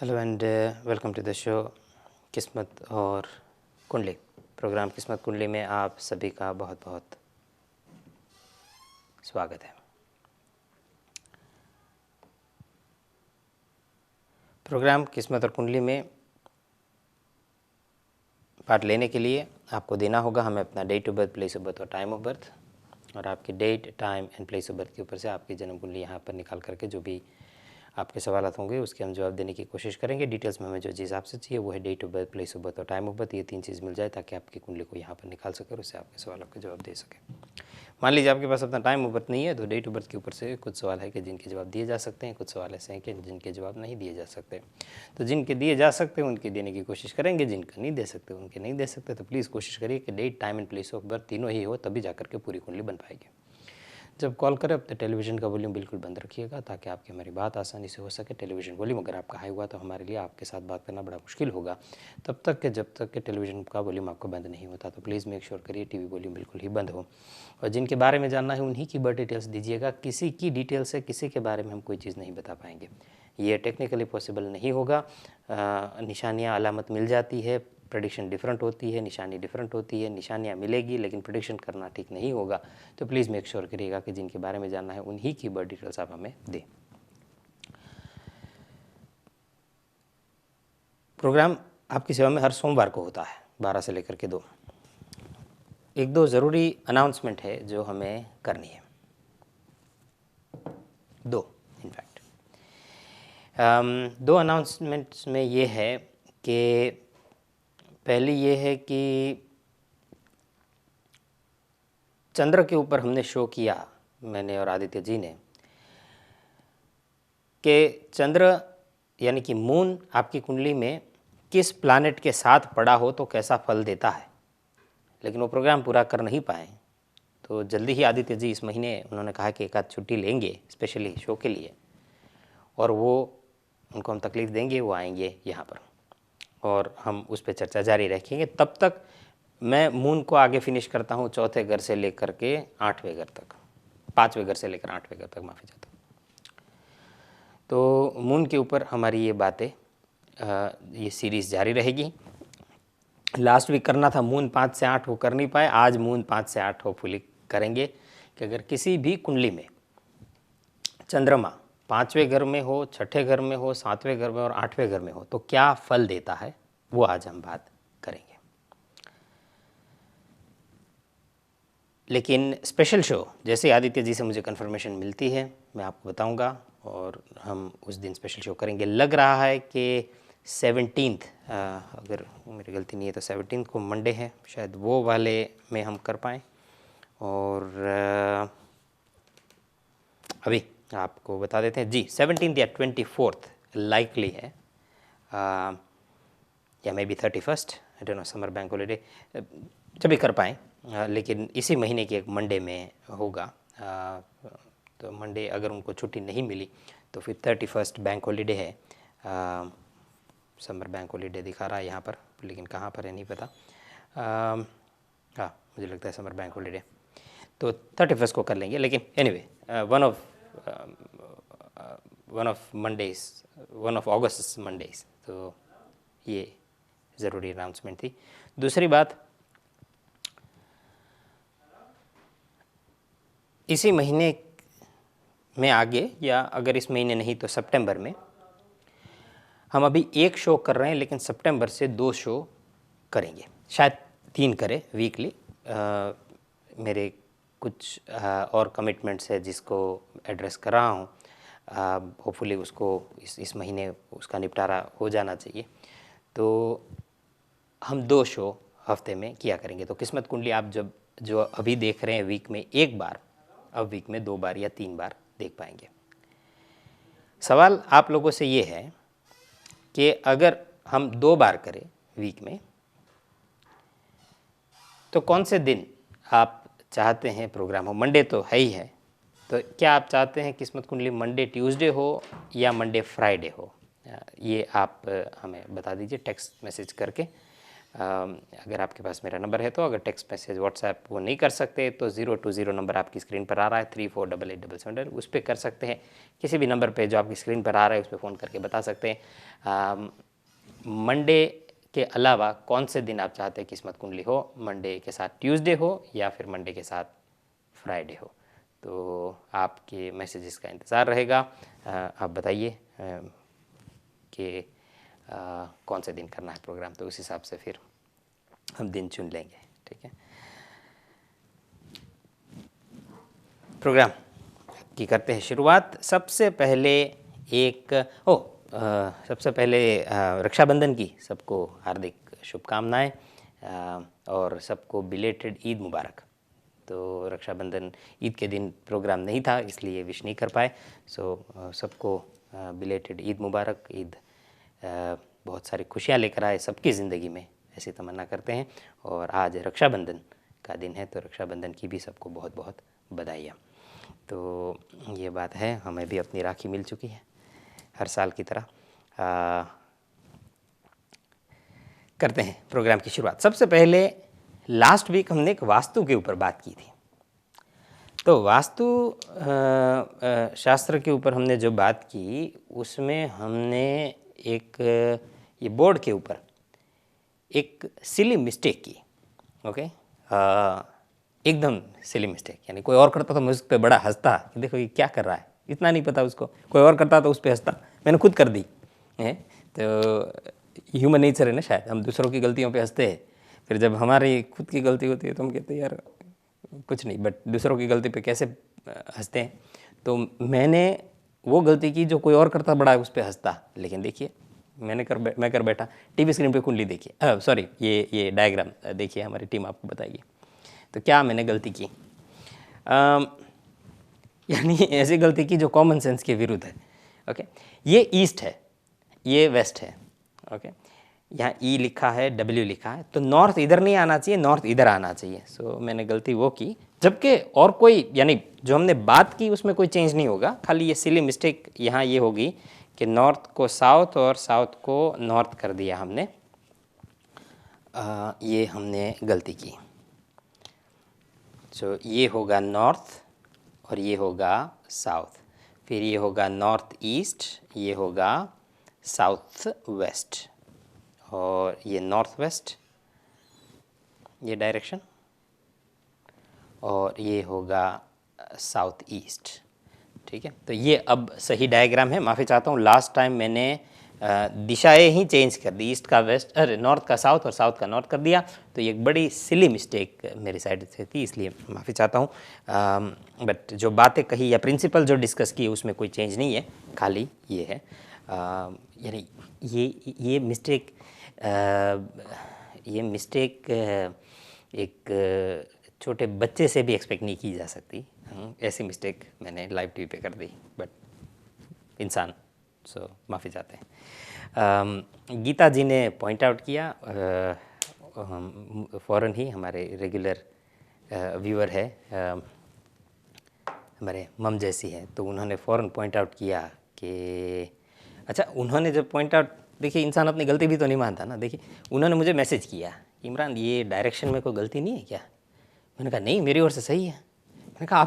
Hello and welcome to the show किस्मत और कुंडली। प्रोग्राम किस्मत कुंडली में आप सभी का बहुत बहुत स्वागत है। प्रोग्राम किस्मत और कुंडली में पार्ट लेने के लिए आपको देना होगा हमें अपना date of birth, place of birth और टाइम ऑफ बर्थ, और आपकी date, time and place of birth के ऊपर से आपकी जन्म कुंडली यहाँ पर निकाल करके जो भी आपके सवालात होंगे उसके हम जवाब देने की कोशिश करेंगे। डिटेल्स में हमें जो चीज़ आपसे चाहिए वो है date of birth, place of birth और टाइम ऑफ बर्थ। ये तीन चीज़ मिल जाए ताकि आपकी कुंडली को यहाँ पर निकाल सके और उससे आपके सवालों के जवाब दे सके। मान लीजिए आपके पास अपना टाइम ऑफ बर्थ नहीं है तो डेट ऑफ बर्थ के ऊपर से कुछ सवाल है कि जिनके जवाब दिए जा सकते हैं, कुछ सवाल ऐसे हैं कि जिनके जवाब नहीं दिए जा सकते। तो जिनके दिए जा सकते हैं उनके देने की कोशिश करेंगे, जिनका नहीं दे सकते उनके नहीं दे सकते। तो प्लीज़ कोशिश करिए कि date, time and place of birth तीनों ही हो, तभी जाकर के पूरी कुंडली बन पाएगी। जब कॉल करें अपने टेलीविज़न का वॉल्यूम बिल्कुल बंद रखिएगा ताकि आपकी हमारी बात आसानी से हो सके। टेलीविज़न वॉल्यूम अगर आपका हाई हुआ तो हमारे लिए आपके साथ बात करना बड़ा मुश्किल होगा तब तक कि जब तक कि टेलीविज़न का वॉल्यूम आपका बंद नहीं होता। तो प्लीज़ मेक श्योर करिए टीवी वॉल्यूम बिल्कुल ही बंद हो। और जिनके बारे में जानना है उन्हीं की बर्थ डिटेल्स दीजिएगा। किसी की डिटेल से किसी के बारे में हम कोई चीज़ नहीं बता पाएंगे, ये टेक्निकली पॉसिबल नहीं होगा। निशानियाँ अलामत मिल जाती है, प्रेडिक्शन डिफरेंट होती है, निशानी डिफरेंट होती है, निशानियाँ मिलेगी लेकिन प्रेडिक्शन करना ठीक नहीं होगा। तो प्लीज़ मेक श्योर करिएगा कि जिनके बारे में जानना है उन्हीं की बर्थ डिटेल्स आप हमें दें। प्रोग्राम आपकी सेवा में हर सोमवार को होता है 12 से लेकर के 2। एक दो ज़रूरी अनाउंसमेंट है जो हमें करनी है, दो इनफैक्ट। दो अनाउंसमेंट्स में ये है कि पहली ये है कि चंद्र के ऊपर हमने शो किया, मैंने और आदित्य जी ने, कि चंद्र यानी कि मून आपकी कुंडली में किस प्लैनेट के साथ पड़ा हो तो कैसा फल देता है, लेकिन वो प्रोग्राम पूरा कर नहीं पाए। तो जल्दी ही आदित्य जी इस महीने उन्होंने कहा कि एक आध छुट्टी लेंगे स्पेशली शो के लिए, और वो उनको हम तकलीफ़ देंगे, वो आएंगे यहाँ पर और हम उस पर चर्चा जारी रखेंगे। तब तक मैं मून को आगे फिनिश करता हूँ चौथे घर से लेकर के 8वें घर तक, 5वें घर से लेकर 8वें घर तक, माफ़ी चाहता हूँ। तो मून के ऊपर हमारी ये बातें, ये सीरीज़ जारी रहेगी। लास्ट वीक करना था मून 5 से 8, वो कर नहीं पाए। आज मून 5 से 8 होपफुली करेंगे कि अगर किसी भी कुंडली में चंद्रमा 5वें घर में हो, 6ठे घर में हो, 7वें घर में और 8वें घर में हो तो क्या फल देता है, वो आज हम बात करेंगे। लेकिन स्पेशल शो जैसे आदित्य जी से मुझे कन्फर्मेशन मिलती है मैं आपको बताऊंगा और हम उस दिन स्पेशल शो करेंगे। लग रहा है कि 17th, अगर मेरी गलती नहीं है तो 17th को मंडे है, शायद वो वाले में हम कर पाएँ। और अभी आपको बता देते हैं जी, 17th या 24th लाइकली है, या may be 31st, I don't know, summer bank holiday, जब भी कर पाएँ। लेकिन इसी महीने के एक मंडे में होगा। तो मंडे अगर उनको छुट्टी नहीं मिली तो फिर 31st बैंक हॉलीडे है। समर बैंक हॉलीडे दिखा रहा है यहाँ पर, लेकिन कहाँ पर है नहीं पता। हाँ, मुझे लगता है समर बैंक हॉलीडे, तो 31st को कर लेंगे। लेकिन anyway, one of August Mondays, तो ये ज़रूरी अनाउंसमेंट थी। दूसरी बात, इसी महीने में आगे, या अगर इस महीने नहीं तो सितंबर में, हम अभी एक शो कर रहे हैं लेकिन सितंबर से 2 शो करेंगे, शायद 3 करें वीकली। मेरे कुछ और कमिटमेंट्स है जिसको एड्रेस कर रहा हूँ। होपफुली उसको इस महीने उसका निपटारा हो जाना चाहिए। तो हम 2 शो हफ्ते में किया करेंगे। तो किस्मत कुंडली आप जो अभी देख रहे हैं वीक में एक बार, अब वीक में 2 बार या 3 बार देख पाएंगे। सवाल आप लोगों से ये है कि अगर हम 2 बार करें वीक में तो कौन से दिन आप चाहते हैं प्रोग्राम हो। मंडे तो है ही है, तो क्या आप चाहते हैं किस्मत कुंडली मंडे ट्यूसडे हो या मंडे फ्राइडे हो, ये आप हमें बता दीजिए टेक्स्ट मैसेज करके। अगर आपके पास मेरा नंबर है तो, अगर टेक्स्ट मैसेज व्हाट्सएप वो नहीं कर सकते तो 020 नंबर आपकी स्क्रीन पर आ रहा है 348877, उस पर कर सकते हैं। किसी भी नंबर पे जो आपकी स्क्रीन पर आ रहा है उस पर फ़ोन करके बता सकते हैं। मंडे के अलावा कौन से दिन आप चाहते हैं किस्मत कुंडली हो, मंडे के साथ ट्यूसडे हो या फिर मंडे के साथ फ्राइडे हो, तो आपके मैसेजेस का इंतज़ार रहेगा। आप बताइए कि कौन से दिन करना है प्रोग्राम, तो उस हिसाब से फिर हम दिन चुन लेंगे। ठीक है, प्रोग्राम की करते हैं शुरुआत। सबसे पहले सबसे पहले रक्षाबंधन की सबको हार्दिक शुभकामनाएं और सबको बिलेटेड ईद मुबारक। तो रक्षाबंधन ईद के दिन प्रोग्राम नहीं था इसलिए विश नहीं कर पाए, सो सबको बिलेटेड ईद मुबारक। ईद बहुत सारी खुशियाँ लेकर आए सबकी ज़िंदगी में, ऐसी तमन्ना करते हैं। और आज रक्षाबंधन का दिन है तो रक्षाबंधन की भी सबको बहुत बहुत बधाइयाँ। तो ये बात है, हमें भी अपनी राखी मिल चुकी है हर साल की तरह। करते हैं प्रोग्राम की शुरुआत। सबसे पहले लास्ट वीक हमने एक वास्तु के ऊपर बात की थी, तो वास्तु शास्त्र के ऊपर हमने जो बात की उसमें हमने एक ये बोर्ड के ऊपर एक सिली मिस्टेक की। ओके, एकदम सिली मिस्टेक, यानी कोई और करता तो मैं उस पर बड़ा हंसता कि देखो ये क्या कर रहा है, इतना नहीं पता उसको, कोई और करता तो उस पर हंसता, मैंने खुद कर दी है। तो ह्यूमन नेचर है ना, शायद हम दूसरों की गलतियों पे हंसते हैं, फिर जब हमारी खुद की गलती होती है तो हम कहते हैं यार कुछ नहीं, बट दूसरों की गलती पे कैसे हंसते हैं। तो मैंने वो गलती की जो कोई और करता बड़ा उस पर हंसता, लेकिन देखिए मैं कर बैठा। टीवी स्क्रीन पे कुंडली देखिए, सॉरी ये डायग्राम देखिए, हमारी टीम आपको बताएगी। तो क्या मैंने गलती की, यानी ऐसी गलती की जो कॉमन सेंस के विरुद्ध है। ओके, ये ईस्ट है, ये वेस्ट है। ओके, यहाँ ई लिखा है, डब्ल्यू लिखा है, तो नॉर्थ इधर नहीं आना चाहिए, नॉर्थ इधर आना चाहिए। सो मैंने गलती वो की, जबकि और कोई, यानी जो हमने बात की उसमें कोई चेंज नहीं होगा, खाली ये सिली मिस्टेक यहाँ ये होगी कि नॉर्थ को साउथ और साउथ को नॉर्थ कर दिया हमने। ये हमने गलती की। सो ये होगा नॉर्थ और ये होगा साउथ, फिर ये होगा नॉर्थ ईस्ट, ये होगा साउथ वेस्ट, और ये नॉर्थ वेस्ट ये डायरेक्शन, और ये होगा साउथ ईस्ट। ठीक है, तो ये अब सही डायग्राम है। माफ़ी चाहता हूँ, लास्ट टाइम मैंने दिशाएं ही चेंज कर दी, ईस्ट का वेस्ट, अरे नॉर्थ का साउथ और साउथ का नॉर्थ कर दिया, तो ये एक बड़ी सिली मिस्टेक मेरी साइड से थी, इसलिए माफ़ी चाहता हूँ। बट जो बातें कही या प्रिंसिपल जो डिस्कस की उसमें कोई चेंज नहीं है, खाली ये है। यानी ये मिस्टेक एक छोटे बच्चे से भी एक्सपेक्ट नहीं की जा सकती। ऐसी मिस्टेक मैंने लाइव टीवी पे कर दी, बट इंसान, सो माफ़ी चाहते हैं। गीता जी ने पॉइंट आउट किया, फ़ौरन ही हमारे रेगुलर व्यूअर है, हमारे मम जैसी है, तो उन्होंने फ़ौरन पॉइंट आउट किया कि अच्छा, उन्होंने जब पॉइंट आउट, देखिए इंसान अपनी गलती भी तो नहीं मानता ना। देखिए उन्होंने मुझे मैसेज किया, इमरान ये डायरेक्शन में कोई गलती नहीं है क्या? मैंने कहा नहीं, मेरी ओर से सही है। मैंने कहा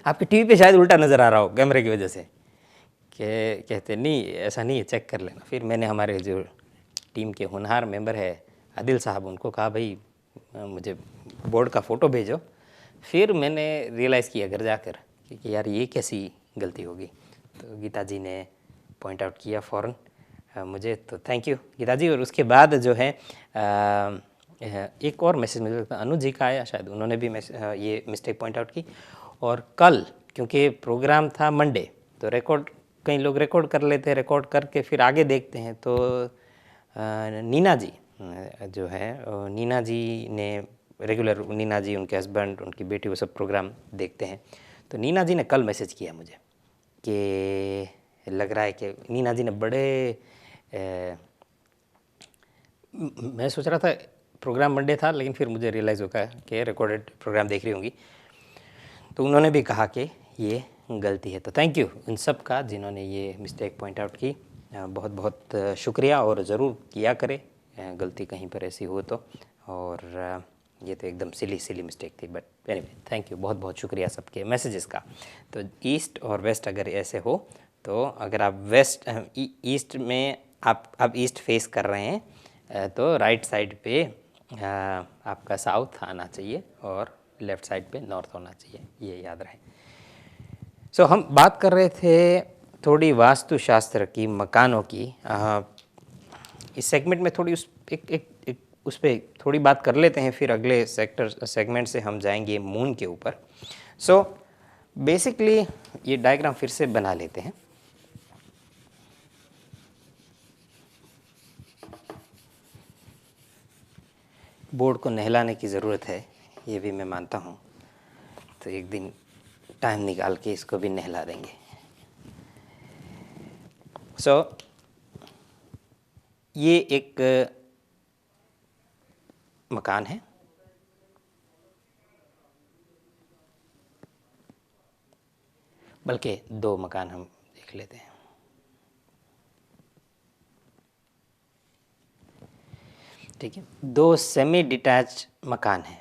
आपके टीवी पे शायद उल्टा नज़र आ रहा हो कैमरे की वजह से। कहते नहीं ऐसा नहीं है, चेक कर लेना। फिर मैंने हमारे जो टीम के होनहार मेंबर है आदिल साहब, उनको कहा भाई मुझे बोर्ड का फ़ोटो भेजो। फिर मैंने रियलाइज़ किया घर जाकर कि यार ये कैसी गलती होगी, तो गीता जी ने पॉइंट आउट किया फ़ौरन मुझे, तो थैंक यू गीता जी। और उसके बाद जो है एक और मैसेज मुझे लगता है अनुज जी का आया, शायद उन्होंने भी ये मिस्टेक पॉइंट आउट की। और कल क्योंकि प्रोग्राम था मंडे, तो रिकॉर्ड कई लोग रिकॉर्ड कर लेते हैं, रिकॉर्ड करके फिर आगे देखते हैं। तो नीना जी जो है, नीना जी ने रेगुलर, नीना जी, उनके हस्बैंड, उनकी बेटी, वो सब प्रोग्राम देखते हैं। तो नीना जी ने कल मैसेज किया मुझे कि लग रहा है कि नीना जी ने मैं सोच रहा था प्रोग्राम मंडे था, लेकिन फिर मुझे रियलाइज़ होगा कि रिकॉर्डेड प्रोग्राम देख रही होंगी, तो उन्होंने भी कहा कि ये गलती है। तो थैंक यू उन सब का जिन्होंने ये मिस्टेक पॉइंट आउट की, बहुत बहुत शुक्रिया। और ज़रूर किया करें, गलती कहीं पर ऐसी हो तो। और ये तो एकदम सिली मिस्टेक थी, बट एनीवे थैंक यू, बहुत बहुत शुक्रिया सबके मैसेजेस का। तो ईस्ट और वेस्ट अगर ऐसे हो तो अगर आप वेस्ट ईस्ट में आप ईस्ट फेस कर रहे हैं तो राइट साइड पे आपका साउथ आना चाहिए और लेफ़्ट साइड पे नॉर्थ होना चाहिए, ये याद रहे। सो हम बात कर रहे थे थोड़ी वास्तुशास्त्र की, मकानों की। इस सेगमेंट में थोड़ी उस पर थोड़ी बात कर लेते हैं, फिर अगले सेगमेंट से हम जाएंगे मून के ऊपर। सो बेसिकली ये डायग्राम फिर से बना लेते हैं। बोर्ड को नहलाने की ज़रूरत है, ये भी मैं मानता हूँ, तो एक दिन टाइम निकाल के इसको भी नहला देंगे। सो ये एक मकान है, बल्कि दो मकान हम देख लेते हैं। ठीक है, दो सेमी डिटैच मकान हैं।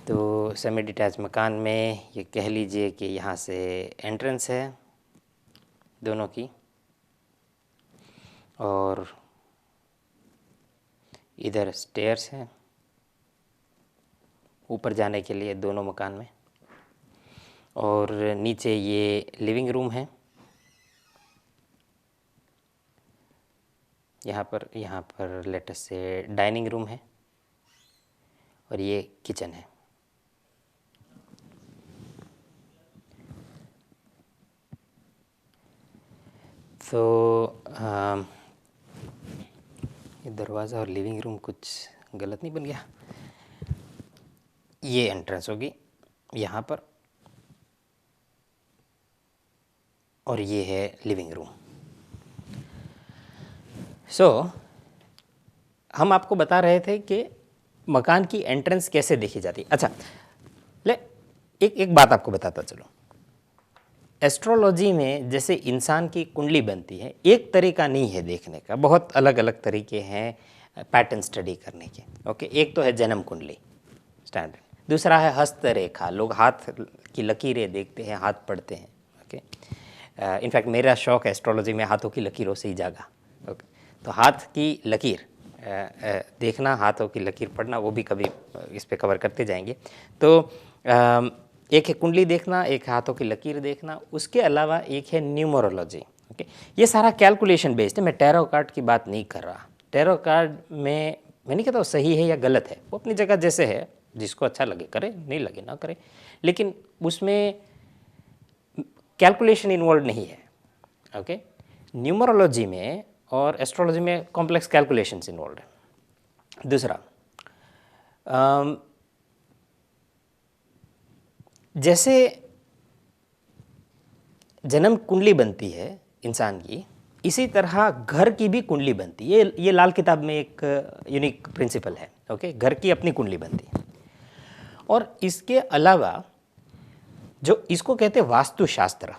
तो सेमी डिटैच मकान में ये कह लीजिए कि यहाँ से एंट्रेंस है दोनों की, और इधर स्टेयर्स हैं ऊपर जाने के लिए दोनों मकान में, और नीचे ये लिविंग रूम है। यहाँ पर लेटेस्ट से डाइनिंग रूम है, और ये किचन है। तो ये दरवाज़ा और लिविंग रूम कुछ गलत नहीं बन गया। ये एंट्रेंस होगी यहाँ पर, और ये है लिविंग रूम। सो हम आपको बता रहे थे कि मकान की एंट्रेंस कैसे देखी जाती है। अच्छा, एक बात आपको बताता चलो। एस्ट्रोलॉजी में जैसे इंसान की कुंडली बनती है, एक तरीका नहीं है देखने का, बहुत अलग अलग तरीके हैं पैटर्न स्टडी करने के। ओके, एक तो है जन्म कुंडली स्टैंडर्ड, दूसरा है हस्तरेखा, लोग हाथ की लकीरें देखते हैं, हाथ पढ़ते हैं। ओके, इनफैक्ट मेरा शौक एस्ट्रोलॉजी में हाथों की लकीरों से ही जागा। ओके, तो हाथ की लकीर देखना, हाथों की लकीर पढ़ना, वो भी कभी इस पे कवर करते जाएंगे। तो एक है कुंडली देखना, एक हाथों की लकीर देखना, उसके अलावा एक है न्यूमरोलॉजी। ओके, ये सारा कैलकुलेशन बेस्ड है। मैं टैरो कार्ड की बात नहीं कर रहा। टैरो कार्ड में मैं नहीं कहता वो सही है या गलत है, वो अपनी जगह जैसे है, जिसको अच्छा लगे करे, नहीं लगे ना करे, लेकिन उसमें कैलकुलेशन इन्वॉल्व नहीं है। ओके, न्यूमरोलॉजी में और एस्ट्रोलॉजी में कॉम्प्लेक्स कैलकुलेशंस इन्वॉल्व है। दूसरा, जैसे जन्म कुंडली बनती है इंसान की, इसी तरह घर की भी कुंडली बनती है। ये लाल किताब में एक यूनिक प्रिंसिपल है। ओके, घर की अपनी कुंडली बनती है। और इसके अलावा जो इसको कहते हैं वास्तुशास्त्र,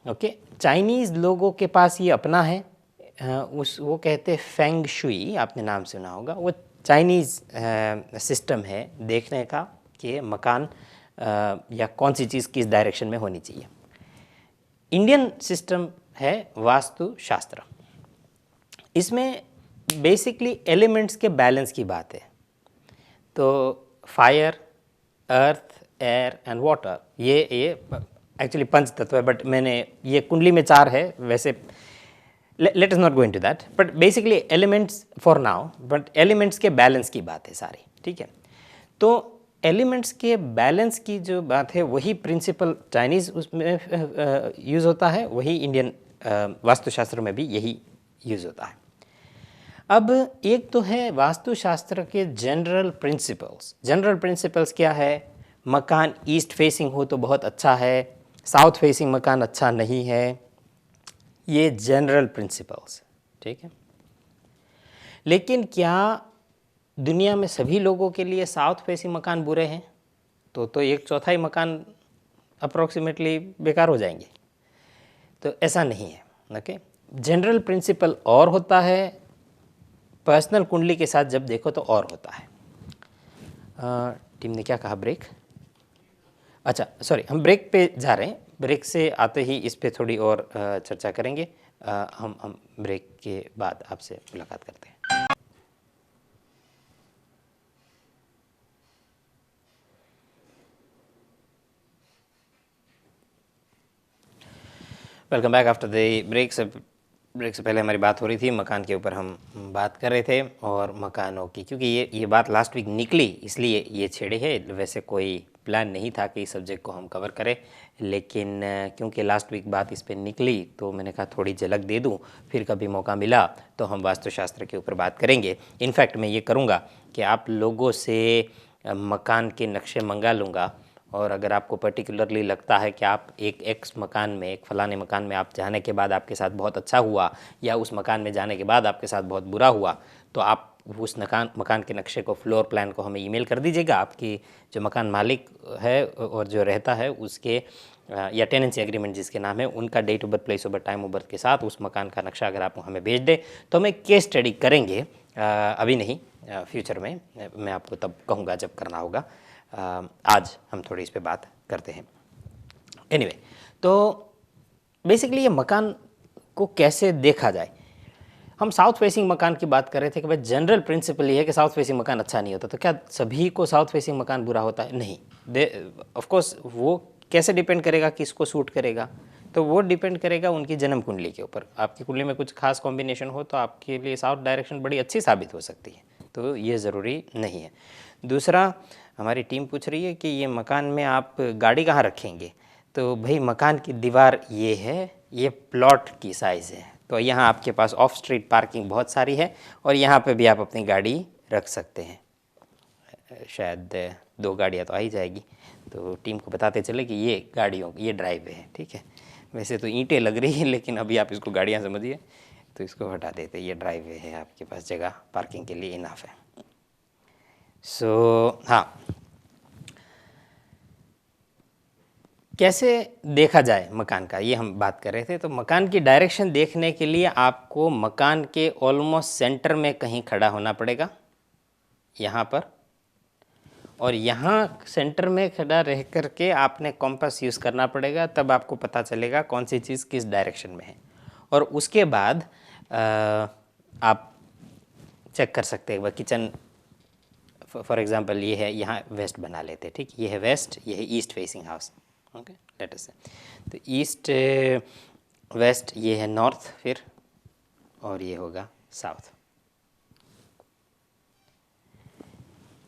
ओके, चाइनीज़ लोगों के पास ये अपना है, वो कहते हैं फेंग शुई, आपने नाम सुना होगा। वो चाइनीज़ सिस्टम है देखने का कि मकान या कौन सी चीज़ किस डायरेक्शन में होनी चाहिए। इंडियन सिस्टम है वास्तुशास्त्र। इसमें बेसिकली एलिमेंट्स के बैलेंस की बात है। तो fire, earth, air and water, ये एक्चुअली पंच तत्व है, बट मैंने ये कुंडली में 4 है वैसे। Let us not go into that, but basically elements for now, but elements के बैलेंस की बात है सारी। ठीक है, तो एलिमेंट्स के बैलेंस की जो बात है वही प्रिंसिपल चाइनीज़ उसमें यूज़ होता है, वही इंडियन वास्तुशास्त्र में भी यही यूज़ होता है। अब एक तो है वास्तुशास्त्र के जनरल प्रिंसिपल्स। जनरल प्रिंसिपल्स क्या है? मकान ईस्ट फेसिंग हो तो बहुत अच्छा है, साउथ फेसिंग मकान अच्छा नहीं है, ये जनरल प्रिंसिपल्स। ठीक है, लेकिन क्या दुनिया में सभी लोगों के लिए साउथ फेसिंग मकान बुरे हैं? तो एक चौथाई मकान अप्रोक्सीमेटली बेकार हो जाएंगे। तो ऐसा नहीं है। ओके, जनरल प्रिंसिपल और होता है, पर्सनल कुंडली के साथ जब देखो तो और होता है। टीम ने क्या कहा, ब्रेक? अच्छा सॉरी, हम ब्रेक पे जा रहे हैं। ब्रेक से आते ही इस पे थोड़ी और चर्चा करेंगे। हम ब्रेक के बाद आपसे मुलाकात करते हैं। Welcome back after the break. से पहले हमारी बात हो रही थी मकान के ऊपर, हम बात कर रहे थे और मकानों की, क्योंकि ये बात लास्ट वीक निकली इसलिए ये छेड़े है। वैसे कोई प्लान नहीं था कि इस सब्जेक्ट को हम कवर करें, लेकिन क्योंकि लास्ट वीक बात इस पर निकली तो मैंने कहा थोड़ी झलक दे दूं, फिर कभी मौका मिला तो हम वास्तुशास्त्र के ऊपर बात करेंगे। इनफैक्ट मैं ये करूँगा कि आप लोगों से मकान के नक्शे मंगा लूँगा, और अगर आपको पर्टिकुलरली लगता है कि आप एक एक्स मकान में, एक फलाने मकान में आप जाने के बाद आपके साथ बहुत अच्छा हुआ, या उस मकान में जाने के बाद आपके साथ बहुत बुरा हुआ, तो आप उस मकान के नक्शे को, फ्लोर प्लान को हमें ईमेल कर दीजिएगा। आपकी जो मकान मालिक है और जो रहता है उसके या टेनेंसी एग्रीमेंट जिसके नाम है, उनका date of birth, place of birth, time of birth के साथ उस मकान का नक्शा अगर आप हमें भेज दें तो हमें केस स्टडी करेंगे। अभी नहीं, फ्यूचर में मैं आपको तब कहूँगा जब करना होगा। आज हम थोड़ी इस पे बात करते हैं। एनीवे, तो बेसिकली ये मकान को कैसे देखा जाए। हम साउथ फेसिंग मकान की बात कर रहे थे कि भाई जनरल प्रिंसिपल ये है कि साउथ फेसिंग मकान अच्छा नहीं होता। तो क्या सभी को साउथ फेसिंग मकान बुरा होता है? नहीं। ऑफ कोर्स वो कैसे डिपेंड करेगा, किसको सूट करेगा, तो वो डिपेंड करेगा उनकी जन्म कुंडली के ऊपर। आपकी कुंडली में कुछ खास कॉम्बिनेशन हो तो आपके लिए साउथ डायरेक्शन बड़ी अच्छी साबित हो सकती है, तो ये ज़रूरी नहीं है। दूसरा, हमारी टीम पूछ रही है कि ये मकान में आप गाड़ी कहाँ रखेंगे। तो भाई मकान की दीवार ये है, ये प्लॉट की साइज़ है, तो यहाँ आपके पास ऑफ स्ट्रीट पार्किंग बहुत सारी है और यहाँ पे भी आप अपनी गाड़ी रख सकते हैं। शायद 2 गाड़ियाँ तो आ ही जाएगी। तो टीम को बताते चले कि ये गाड़ियों, ये ड्राइव है, ठीक है। वैसे तो ईंटें लग रही हैं, लेकिन अभी आप इसको गाड़ियाँ समझिए, तो इसको हटा देते। ये ड्राइव है, आपके पास जगह पार्किंग के लिए इनफ है। सो हाँ, कैसे देखा जाए मकान का, ये हम बात कर रहे थे। तो मकान की डायरेक्शन देखने के लिए आपको मकान के ऑलमोस्ट सेंटर में कहीं खड़ा होना पड़ेगा, यहाँ पर, और यहाँ सेंटर में खड़ा रह कर के आपने कॉम्पास यूज़ करना पड़ेगा, तब आपको पता चलेगा कौन सी चीज़ किस डायरेक्शन में है। और उसके बाद आप चेक कर सकते हैं। वह किचन फॉर एग्जांपल ये है, यहाँ वेस्ट बना लेते हैं, ठीक। ये है वेस्ट, ये है east facing house, okay, let us से। तो ईस्ट वेस्ट, ये है नॉर्थ फिर, और ये होगा साउथ।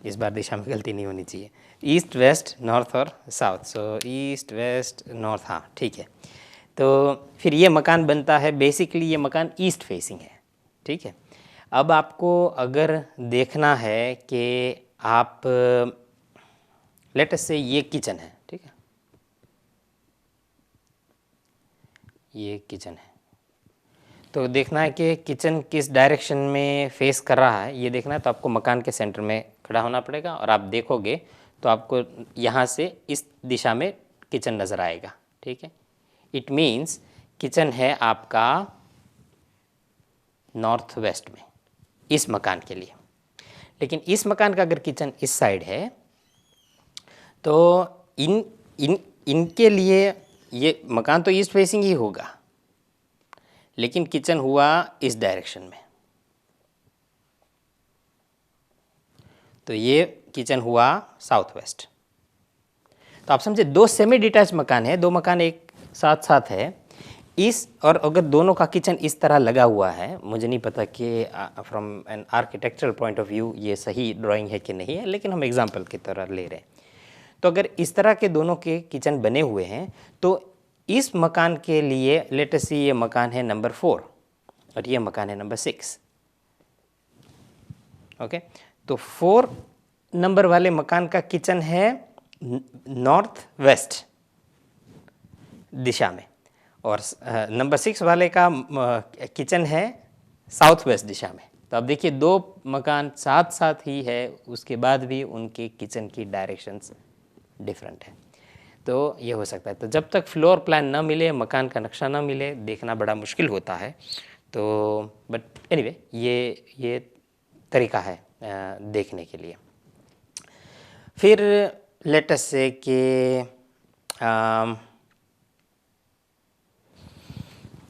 इस बार दिशा में गलती नहीं होनी चाहिए। ईस्ट वेस्ट नॉर्थ और साउथ, सो ईस्ट वेस्ट नॉर्थ, हाँ ठीक है। तो फिर ये मकान बनता है, बेसिकली ये मकान ईस्ट फेसिंग है, ठीक है। अब आपको अगर देखना है कि आप, लेट अस से ये किचन है, ठीक है, ये किचन है, तो देखना है कि किचन किस डायरेक्शन में फेस कर रहा है, ये देखना है। तो आपको मकान के सेंटर में खड़ा होना पड़ेगा और आप देखोगे तो आपको यहाँ से इस दिशा में किचन नज़र आएगा, ठीक है। इट मीन्स किचन है आपका नॉर्थ वेस्ट में इस मकान के लिए। लेकिन इस मकान का अगर किचन इस साइड है तो इनके लिए ये मकान तो ईस्ट फेसिंग ही होगा, लेकिन किचन हुआ इस डायरेक्शन में, तो ये किचन हुआ साउथ वेस्ट। तो आप समझे, 2 सेमी डिटैच मकान है, 2 मकान एक साथ साथ है इस, और अगर दोनों का किचन इस तरह लगा हुआ है, मुझे नहीं पता कि from an architectural point of view ये सही ड्राइंग है कि नहीं है, लेकिन हम एग्जांपल की तरह ले रहे हैं। तो अगर इस तरह के दोनों के किचन बने हुए हैं तो इस मकान के लिए लेट अस सी ये मकान है नंबर 4 और ये मकान है नंबर 6, ओके। तो 4 नंबर वाले मकान का किचन है नॉर्थ वेस्ट दिशा में, और नंबर 6 वाले का किचन है साउथ वेस्ट दिशा में। तो अब देखिए 2 मकान साथ साथ ही है, उसके बाद भी उनके किचन की डायरेक्शंस डिफरेंट है। तो ये हो सकता है। तो जब तक फ्लोर प्लान ना मिले, मकान का नक्शा ना मिले, देखना बड़ा मुश्किल होता है। तो बट एनीवे ये तरीका है देखने के लिए। फिर लेटस से कि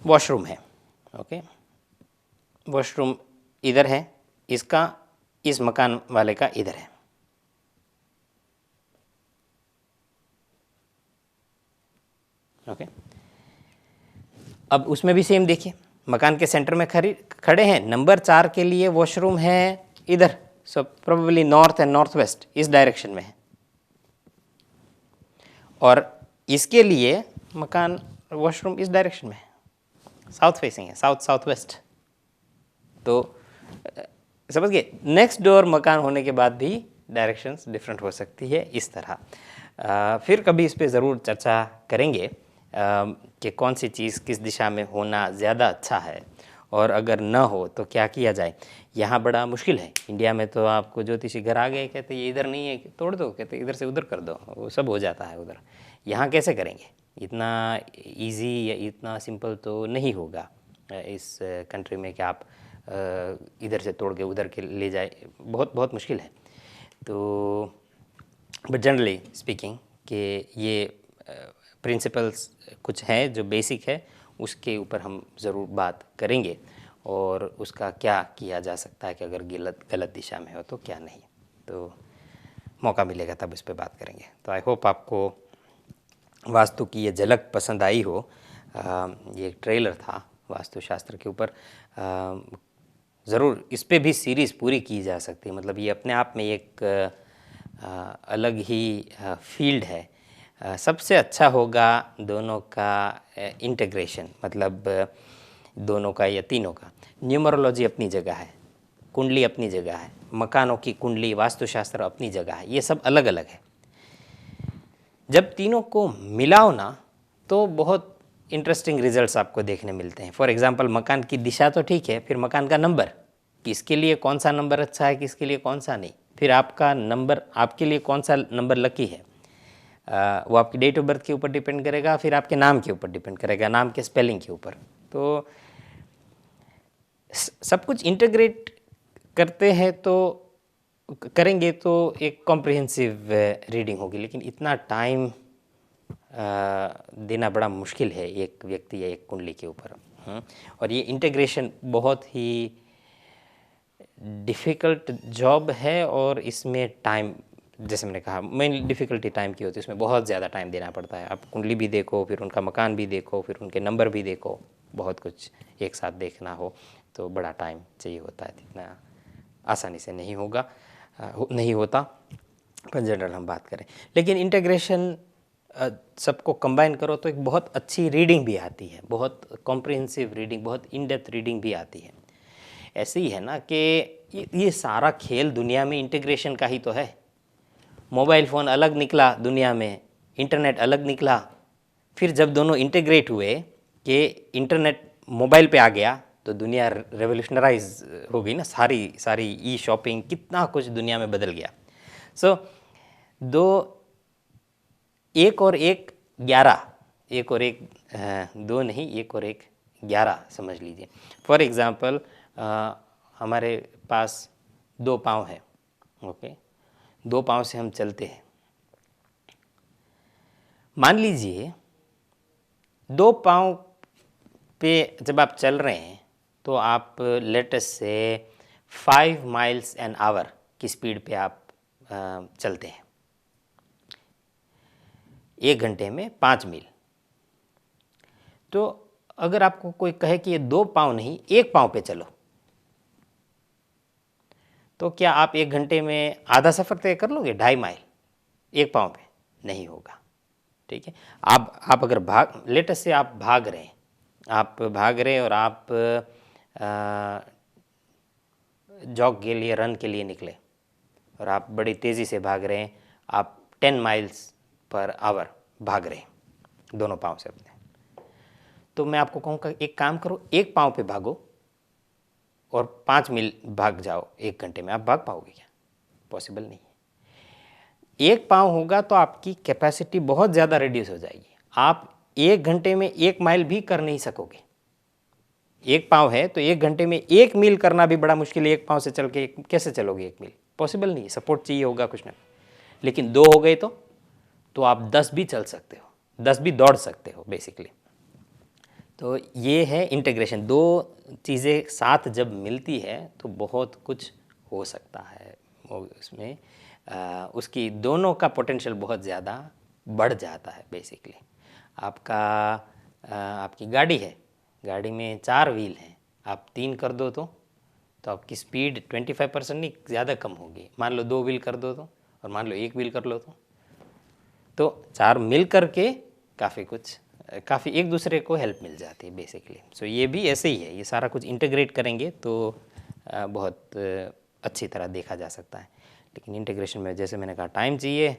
वॉशरूम है, ओके, वॉशरूम इधर है, इसका इस मकान वाले का इधर है, ओके। अब उसमें भी सेम देखिए, मकान के सेंटर में खड़े हैं, नंबर 4 के लिए वॉशरूम है इधर, so probably north and north west इस डायरेक्शन में है, और इसके लिए मकान वॉशरूम इस डायरेक्शन में है, साउथ फेसिंग है, साउथ साउथ वेस्ट। तो समझ गए, नेक्स्ट डोर मकान होने के बाद भी डायरेक्शंस डिफरेंट हो सकती है इस तरह। फिर कभी इस पे ज़रूर चर्चा करेंगे कि कौन सी चीज़ किस दिशा में होना ज़्यादा अच्छा है, और अगर न हो तो क्या किया जाए। यहाँ बड़ा मुश्किल है, इंडिया में तो आपको ज्योतिषी घर आ गए, कहते ये इधर नहीं है, तोड़ दो, कहते इधर से उधर कर दो, वो सब हो जाता है उधर। यहाँ कैसे करेंगे, इतना इजी या इतना सिंपल तो नहीं होगा इस कंट्री में कि आप इधर से तोड़ के उधर के ले जाए, बहुत बहुत मुश्किल है। तो बट जनरली स्पीकिंग कि ये प्रिंसिपल्स कुछ हैं जो बेसिक है, उसके ऊपर हम ज़रूर बात करेंगे, और उसका क्या किया जा सकता है कि अगर गलत दिशा में हो तो क्या नहीं। तो मौका मिलेगा तब इस पर बात करेंगे। तो आई होप आपको वास्तु की ये झलक पसंद आई हो। ये एक ट्रेलर था वास्तुशास्त्र के ऊपर, ज़रूर इस पे भी सीरीज़ पूरी की जा सकती है, मतलब ये अपने आप में एक अलग ही फील्ड है। सबसे अच्छा होगा दोनों का इंटीग्रेशन, मतलब दोनों का या तीनों का। न्यूमरोलॉजी अपनी जगह है, कुंडली अपनी जगह है, मकानों की कुंडली, वास्तुशास्त्र अपनी जगह है, ये सब अलग अलग है। जब तीनों को मिलाओ ना तो बहुत इंटरेस्टिंग रिजल्ट्स आपको देखने मिलते हैं। फॉर एग्जांपल मकान की दिशा तो ठीक है, फिर मकान का नंबर, किसके लिए कौन सा नंबर अच्छा है, किसके लिए कौन सा नहीं, फिर आपका नंबर, आपके लिए कौन सा नंबर लकी है, वो आपकी डेट ऑफ बर्थ के ऊपर डिपेंड करेगा, फिर आपके नाम के ऊपर डिपेंड करेगा, नाम के स्पेलिंग के ऊपर। तो सब कुछ इंटीग्रेट करते हैं तो करेंगे तो एक कॉम्प्रिहेंसिव रीडिंग होगी, लेकिन इतना टाइम देना बड़ा मुश्किल है एक व्यक्ति या एक कुंडली के ऊपर। और ये इंटीग्रेशन बहुत ही डिफ़िकल्ट जॉब है, और इसमें टाइम, जैसे मैंने कहा, मेन डिफ़िकल्टी टाइम की होती है, इसमें बहुत ज़्यादा टाइम देना पड़ता है। आप कुंडली भी देखो, फिर उनका मकान भी देखो, फिर उनके नंबर भी देखो, बहुत कुछ एक साथ देखना हो तो बड़ा टाइम चाहिए होता है, इतना आसानी से नहीं होगा, नहीं होता। पर जनरल हम बात करें, लेकिन इंटीग्रेशन सबको कंबाइन करो तो एक बहुत अच्छी रीडिंग भी आती है, बहुत कॉम्प्रिहेंसिव रीडिंग, बहुत इन डेप्थ रीडिंग भी आती है। ऐसे ही है ना कि ये सारा खेल दुनिया में इंटीग्रेशन का ही तो है। मोबाइल फ़ोन अलग निकला दुनिया में, इंटरनेट अलग निकला, फिर जब दोनों इंटीग्रेट हुए कि इंटरनेट मोबाइल पे आ गया तो दुनिया रेवोल्यूशनराइज हो गई ना, सारी ई शॉपिंग, कितना कुछ दुनिया में बदल गया। सो एक और एक 11, एक और एक दो नहीं, एक और एक 11 समझ लीजिए। फॉर एग्ज़ाम्पल हमारे पास 2 पाँव है, ओके, 2 पाँव से हम चलते हैं। मान लीजिए 2 पाँव पे जब आप चल रहे हैं तो आप लेटेस्ट से 5 माइल्स एन आवर की स्पीड पे आप चलते हैं, 1 घंटे में 5 मील। तो अगर आपको कोई कहे कि ये 2 पाँव नहीं 1 पाँव पे चलो, तो क्या आप 1 घंटे में आधा सफ़र तय कर लोगे? 2.5 माइल 1 पाँव पे नहीं होगा, ठीक है। आप अगर लेटेस्ट से आप भाग रहे हैं, और आप जॉग के लिए, रन के लिए निकले, और आप बड़ी तेज़ी से भाग रहे हैं, आप 10 माइल्स पर आवर भाग रहे हैं दोनों पाँव से अपने, तो मैं आपको कहूँगा एक काम करो, 1 पाँव पे भागो और 5 मील भाग जाओ 1 घंटे में। आप भाग पाओगे क्या? पॉसिबल नहीं है। एक पाँव होगा तो आपकी कैपेसिटी बहुत ज़्यादा रिड्यूस हो जाएगी। आप 1 घंटे में 1 माइल भी कर नहीं सकोगे। एक पाँव है तो 1 घंटे में 1 मील करना भी बड़ा मुश्किल है। एक पाँव से चल के कैसे चलोगे 1 मील? पॉसिबल नहीं है, सपोर्ट चाहिए होगा कुछ ना। लेकिन 2 हो गए तो आप 10 भी चल सकते हो, 10 भी दौड़ सकते हो बेसिकली। तो ये है इंटीग्रेशन। 2 चीज़ें साथ जब मिलती है तो बहुत कुछ हो सकता है। वो उसमें उसकी दोनों का पोटेंशियल बहुत ज़्यादा बढ़ जाता है बेसिकली। आपकी गाड़ी है, गाड़ी में 4 व्हील हैं, आप 3 कर दो तो आपकी स्पीड 25% नहीं ज़्यादा कम होगी। मान लो 2 व्हील कर दो तो, और मान लो 1 व्हील कर लो तो 4 मिल कर के काफ़ी एक दूसरे को हेल्प मिल जाती है बेसिकली। सो ये भी ऐसे ही है, ये सारा कुछ इंटीग्रेट करेंगे तो बहुत अच्छी तरह देखा जा सकता है। लेकिन इंटीग्रेशन में जैसे मैंने कहा टाइम चाहिए,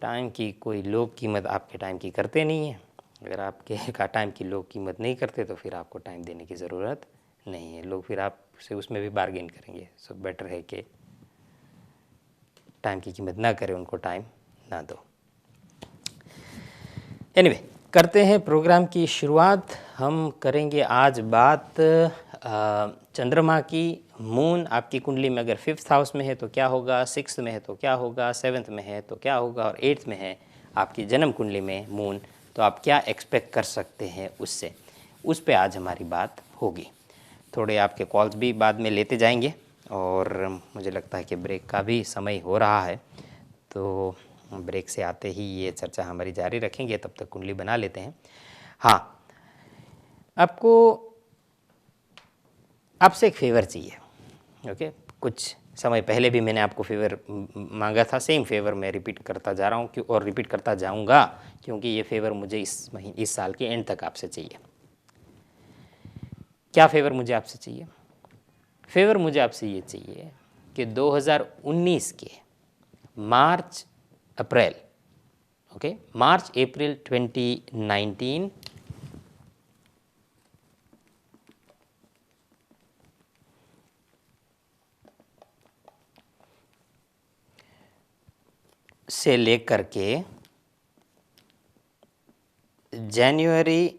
टाइम की कोई लोग कीमत आपके टाइम की करते नहीं है। अगर आपके का टाइम की लोग कीमत नहीं करते तो फिर आपको टाइम देने की ज़रूरत नहीं है। लोग फिर आपसे उसमें भी बार्गेन करेंगे। सो बेटर है कि टाइम की कीमत ना करें, उनको टाइम ना दो। एनीवे, करते हैं प्रोग्राम की शुरुआत। हम करेंगे आज बात चंद्रमा की। मून आपकी कुंडली में अगर 5th हाउस में है तो क्या होगा, 6th में है तो क्या होगा, 7th में है तो क्या होगा, और 8th में है आपकी जन्म कुंडली में मून, तो आप क्या एक्सपेक्ट कर सकते हैं उससे, उस पे आज हमारी बात होगी। थोड़े आपके कॉल्स भी बाद में लेते जाएंगे, और मुझे लगता है कि ब्रेक का भी समय हो रहा है, तो ब्रेक से आते ही ये चर्चा हमारी जारी रखेंगे। तब तक कुंडली बना लेते हैं। हाँ, आपसे एक फेवर चाहिए। ओके, कुछ समय पहले भी मैंने आपको फेवर मांगा था, सेम फेवर मैं रिपीट करता जा रहा हूँ और रिपीट करता जाऊँगा, क्योंकि ये फेवर मुझे इस साल के एंड तक आपसे चाहिए। क्या फेवर मुझे आपसे चाहिए? फेवर मुझे आपसे ये चाहिए कि 2019 के मार्च अप्रैल 2019 से लेकर के जनवरी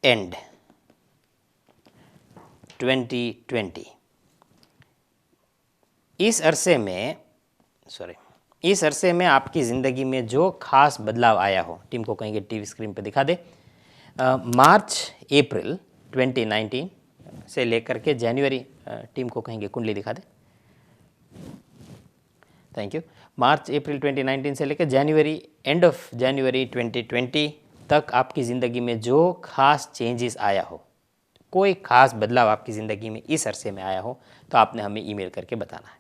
एंड 2020, इस अरसे में आपकी ज़िंदगी में जो खास बदलाव आया हो, टीम को कहेंगे टीवी स्क्रीन पर दिखा दे। मार्च अप्रैल 2019 से लेकर के जनवरी, टीम को कहेंगे कुंडली दिखा दे, थैंक यू। मार्च अप्रैल 2019 से लेकर एंड ऑफ जनवरी 2020 तक आपकी ज़िंदगी में जो खास चेंजेस आया हो, कोई खास बदलाव आपकी ज़िंदगी में इस अरसे में आया हो, तो आपने हमें ईमेल करके बताना है।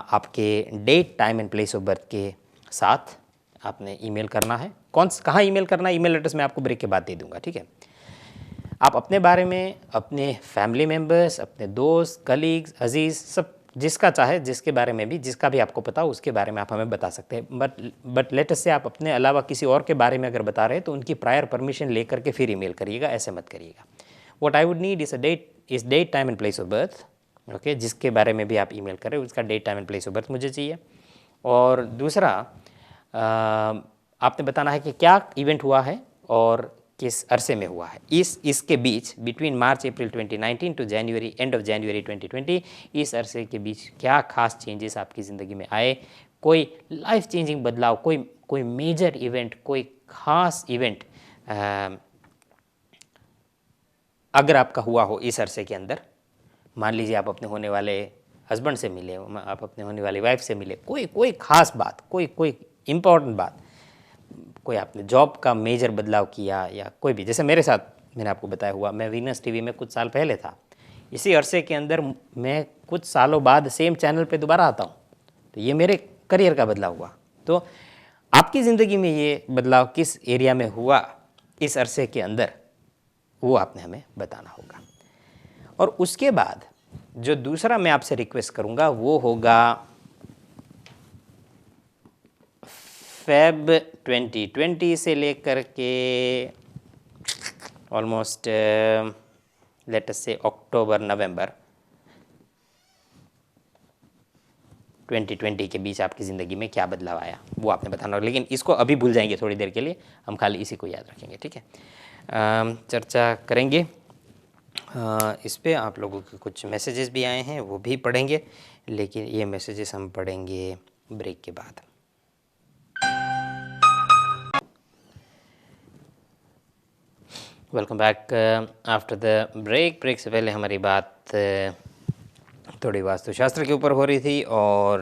आपके date, time and place of birth के साथ आपने ईमेल करना है। कहाँ ईमेल करना है, ईमेल एड्रेस मैं आपको ब्रेक के बाद दे दूंगा, ठीक है। आप अपने बारे में, अपने फैमिली मेम्बर्स, अपने दोस्त, कलीग्स, अजीज़, सब जिसका चाहे, जिसके बारे में भी, जिसका भी आपको पता हो उसके बारे में आप हमें बता सकते हैं। बट लेटेस्ट से आप अपने अलावा किसी और के बारे में अगर बता रहे हैं तो उनकी प्रायर परमिशन लेकर के फिर ईमेल करिएगा, ऐसे मत करिएगा। What I would need is date, time and place of birth. Okay, जिसके बारे में भी आप ईमेल करें उसका date, time and place of birth मुझे चाहिए। और दूसरा, आपने बताना है कि क्या इवेंट हुआ है और किस अरसे में हुआ है। इसके बीच, between March April 2019 to January, end of January 2020, इस अरसे के बीच क्या खास चेंजेस आपकी ज़िंदगी में आए, कोई लाइफ चेंजिंग बदलाव, कोई मेजर इवेंट, कोई खास इवेंट अगर आपका हुआ हो इस अरसे के अंदर। मान लीजिए आप अपने होने वाले हस्बैंड से मिले, आप अपने होने वाली वाइफ से मिले, कोई खास बात, कोई इम्पोर्टेंट बात, कोई आपने जॉब का मेजर बदलाव किया, या कोई भी, जैसे मेरे साथ मैंने आपको बताया हुआ, मैं वीनस टीवी में कुछ साल पहले था। इसी अरसे के अंदर मैं कुछ सालों बाद सेम चैनल पे दोबारा आता हूँ, तो ये मेरे करियर का बदलाव हुआ। तो आपकी ज़िंदगी में ये बदलाव किस एरिया में हुआ इस अरसे के अंदर, वो आपने हमें बताना होगा। और उसके बाद जो दूसरा मैं आपसे रिक्वेस्ट करूँगा वो होगा फेब 2020 से लेकर के ऑलमोस्ट लेट अस से अक्टूबर नवंबर 2020 के बीच आपकी ज़िंदगी में क्या बदलाव आया, वो आपने बताना होगा। लेकिन इसको अभी भूल जाएंगे थोड़ी देर के लिए, हम खाली इसी को याद रखेंगे, ठीक है। चर्चा करेंगे इस पे। आप लोगों के कुछ मैसेजेस भी आए हैं, वो भी पढ़ेंगे, लेकिन ये मैसेजेस हम पढ़ेंगे ब्रेक के बाद। Welcome back after the break से पहले हमारी बात थोड़ी वास्तुशास्त्र के ऊपर हो रही थी, और